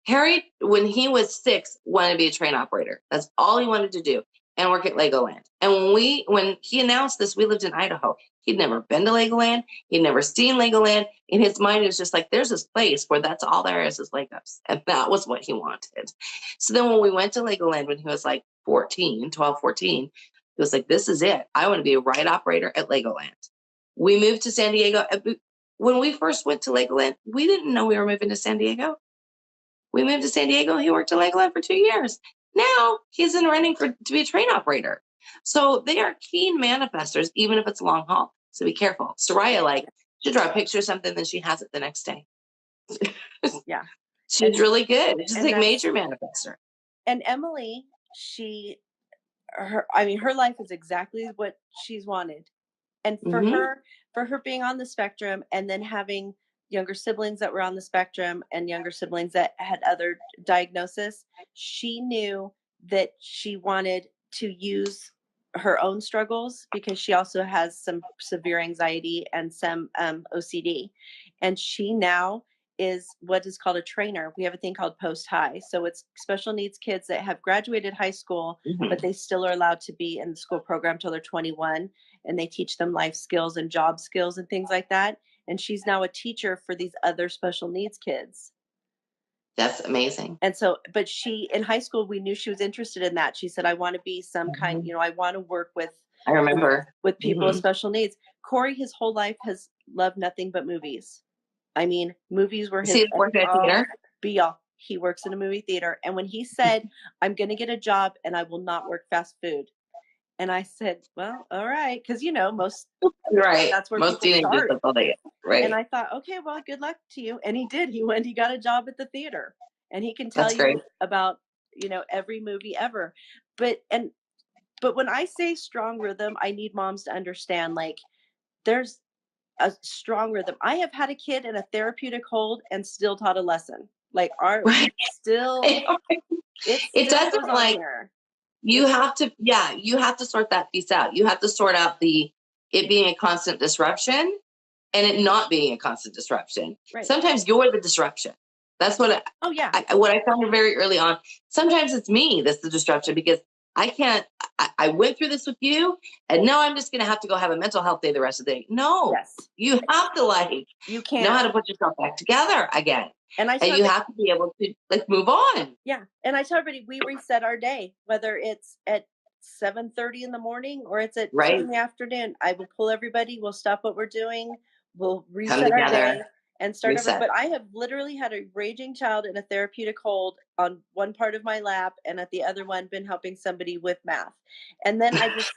Harry, when he was 6, wanted to be a train operator. That's all he wanted to do, and work at Legoland. And when he announced this, we lived in Idaho. He'd never been to Legoland. He'd never seen Legoland. In his mind, it was just like, there's this place where that's all there is Legos. And that was what he wanted. So then when we went to Legoland when he was like 14, 12, 14, he was like, this is it. I want to be a ride operator at Legoland. We moved to San Diego. When we first went to Legoland, we didn't know we were moving to San Diego. We moved to San Diego. He worked at Legoland for 2 years. Now he's in running to be a train operator. So they are keen manifestors, even if it's long haul. So be careful. Soraya, like, she'll draw a picture of something, then she has it the next day. Yeah. She's really good. She's like major manifestor. And Emily, her life is exactly what she's wanted. And for her being on the spectrum and then having younger siblings that were on the spectrum and younger siblings that had other diagnosis, she knew that she wanted to use her own struggles because she also has some severe anxiety and some OCD. And she now is what is called a trainer. We have a thing called post high. So it's special needs kids that have graduated high school, but they still are allowed to be in the school program till they're 21, and they teach them life skills and job skills and things like that. And she's now a teacher for these other special needs kids. That's amazing. And so, but she, in high school, we knew she was interested in that. She said, I want to be some kind, I want to work with, I remember, with people with special needs. Corey, his whole life has loved nothing but movies. I mean, movies were his be all. He works in a movie theater. And when he said, I'm going to get a job and I will not work fast food. And I said, well, all right. Because, most, that's where most people start. Right. And I thought, okay, well, good luck to you. And he did. He got a job at the theater, and he can tell you about, every movie ever. But when I say strong rhythm, I need moms to understand, like, there's a strong rhythm. I have had a kid in a therapeutic hold and still taught a lesson. Like, it doesn't like there. You have to sort that piece out. You have to sort out it being a constant disruption and it not being a constant disruption. Right. Sometimes you're the disruption. That's what what I found very early on. Sometimes it's me that's the disruption because I can't, I went through this with you and now I'm just going to have to go have a mental health day the rest of the day. No, you have to you can't know how to put yourself back together again. And you have to be able to move on. Yeah. And I tell everybody, we reset our day, whether it's at 7:30 in the morning or it's at 2 in the afternoon. I will pull everybody. We'll stop what we're doing. We'll reset our day and start over. But I have literally had a raging child in a therapeutic hold on one part of my lap, and at the other one been helping somebody with math. And then I just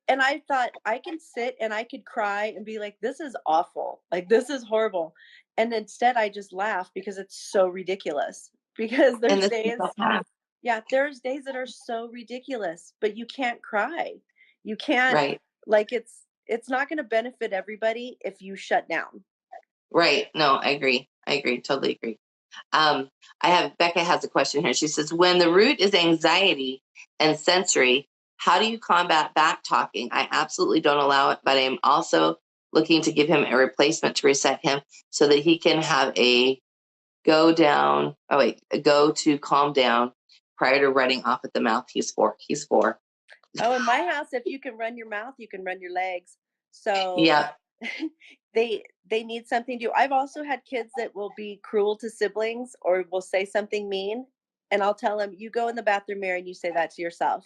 and I thought I can sit and I could cry and be like, this is awful. Like, this is horrible. And instead I just laugh because it's so ridiculous. Because there's days, there's days that are so ridiculous, but you can't cry. You can't, it's not going to benefit everybody if you shut down. Right. No, I agree. Totally agree. Becca has a question here. She says, when the root is anxiety and sensory, how do you combat back talking? I absolutely don't allow it, but I'm also looking to give him a replacement to reset him so that he can have a go to calm down prior to running off at the mouth. He's 4. Oh, in my house, if you can run your mouth, you can run your legs. So they need something to do. I've also had kids that will be cruel to siblings or will say something mean, and I'll tell them, you go in the bathroom mirror and you say that to yourself.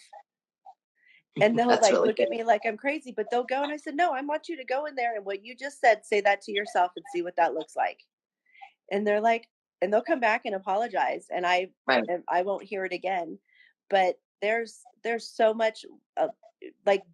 And they'll look at me like I'm crazy, but they'll go. And I said, no, I want you to go in there and what you just said, say that to yourself and see what that looks like. And they're like, and they'll come back and apologize, and I won't hear it again. But there's so much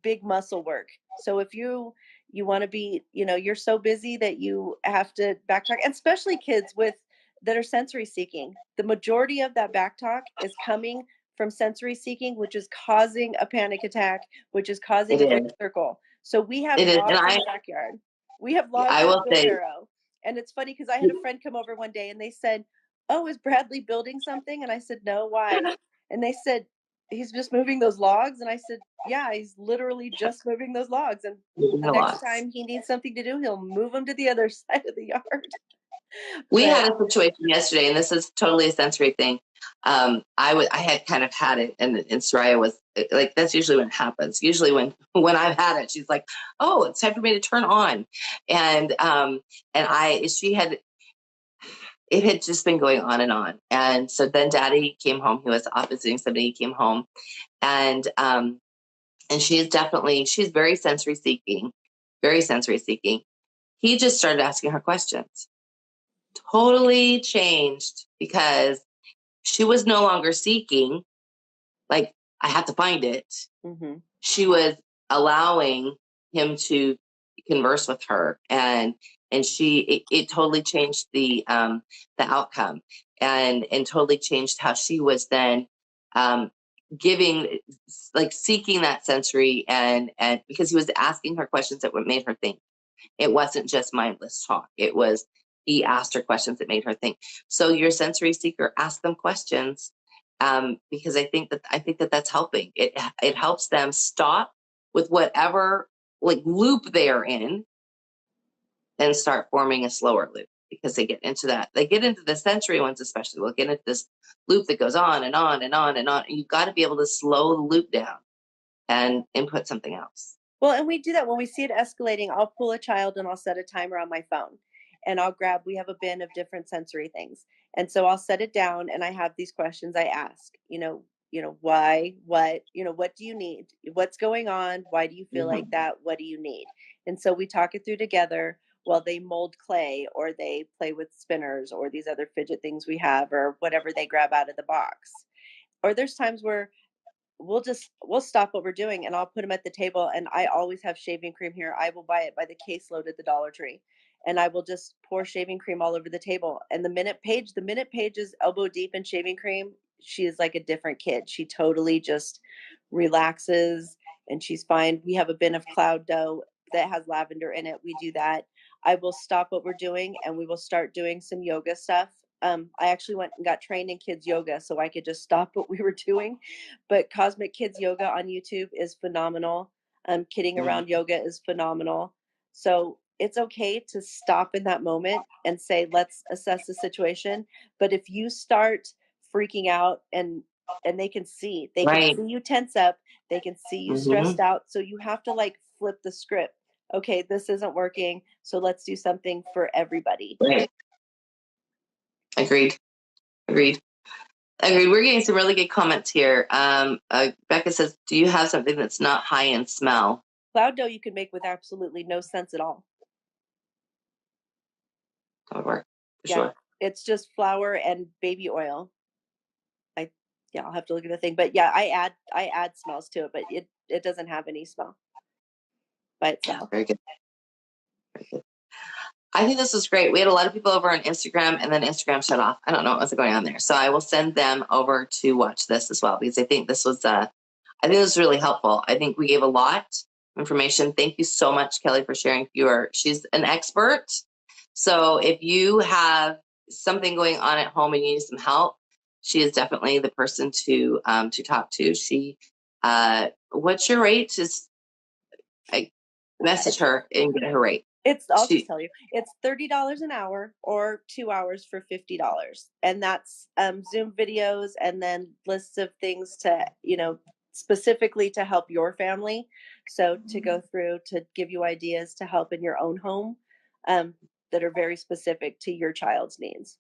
big muscle work. So if you want to be, you're so busy that you have to backtrack, and especially kids that are sensory seeking. The majority of that backtalk is coming from sensory seeking, which is causing a panic attack, which is causing a big circle. So we have logs in the backyard. We have logs in the wheelbarrow. And it's funny because I had a friend come over one day and they said, oh, is Bradley building something? And I said, no, why? And they said, he's just moving those logs. And I said, yeah, he's literally just moving those logs. And the next time he needs something to do, he'll move them to the other side of the yard. We But had a situation yesterday, and this is totally a sensory thing. I had kind of had it, and Soraya was like, that's usually when it happens. Usually when I've had it, she's like, "Oh, it's time for me to turn on," and she had, it had just been going on and on, and so then Daddy came home. He was off visiting somebody. He came home, and she's very very sensory seeking. He just started asking her questions. Totally changed because she was no longer seeking, like, I have to find it. mm-hmm. She was allowing him to converse with her, and it totally changed the outcome, and totally changed how she was then um, giving, like, seeking that sensory, and because he was asking her questions that made her think. It wasn't just mindless talk. It was, he asked her questions that made her think. So your sensory seeker, ask them questions, because I think that that's helping. It helps them stop with whatever, like, loop they are in, and start forming a slower loop, because they get into the sensory ones, especially will get into this loop that goes on and on and on and on. You've got to be able to slow the loop down and input something else. Well, and we do that when we see it escalating. I'll pull a child and I'll set a timer on my phone, and we have a bin of different sensory things. And so I'll set it down and I have these questions I ask, why, what do you need? What's going on? Why do you feel like Mm-hmm. that? What do you need? And so we talk it through together while they mold clay or they play with spinners or these other fidget things we have or whatever they grab out of the box. Or there's times where we'll stop what we're doing and I'll put them at the table, and I always have shaving cream here. I will buy it by the caseload at the Dollar Tree, and I will just pour shaving cream all over the table. And the minute Paige is elbow deep in shaving cream, she is like a different kid. She totally just relaxes and she's fine. We have a bin of cloud dough that has lavender in it. We do that. I will stop what we're doing and we will start doing some yoga stuff. I actually went and got trained in kids yoga so I could just stop what we were doing. But Cosmic Kids Yoga on YouTube is phenomenal. Kidding Around Mm-hmm. Yoga is phenomenal. So it's okay to stop in that moment and say, let's assess the situation. But if you start freaking out and they can see Right. you tense up, they can see you Mm-hmm. stressed out. So you have to like flip the script. Okay, this isn't working. So let's do something for everybody. Right. Agreed. Agreed. Agreed. We're getting some really good comments here. Becca says, "Do you have something that's not high in smell?" Cloud dough you can make with absolutely no sense at all. That would work for Yeah, sure. it's just flour and baby oil. I Yeah, I'll have to look at the thing, but yeah, I add smells to it, but it doesn't have any smell by Yeah, itself. very good. Very good. I think this was great. We had a lot of people over on Instagram, and then Instagram shut off. I don't know what was going on there, so I will send them over to watch this as well, because I think this was really helpful. I think we gave a lot of information. Thank you so much, Kelly, for sharing. She's an expert. So if you have something going on at home and you need some help, she is definitely the person to talk to. What's your rate? Just, I message It's her and get her rate. I'll just She tell you, it's $30 an hour or 2 hours for $50. And that's Zoom videos and then lists of things to, specifically to help your family. So to go through to give you ideas to help in your own home um, that are very specific to your child's needs.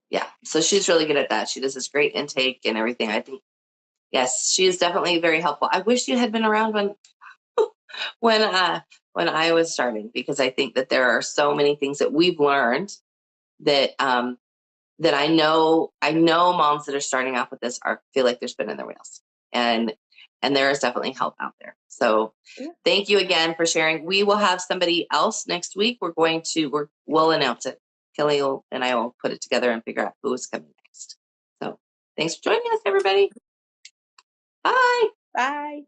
Yeah, so she's really good at that. She does this great intake and everything. I think, yes, she is definitely very helpful. I wish you had been around when uh when I was starting, because I think that there are so many things that we've learned that that I know moms that are starting off with this feel like they're spinning their wheels, and there is definitely help out there. So Yeah. thank you again for sharing. We will have somebody else next week. We'll announce it. And I will put it together and figure out who's coming next. So thanks for joining us, everybody. Bye. Bye.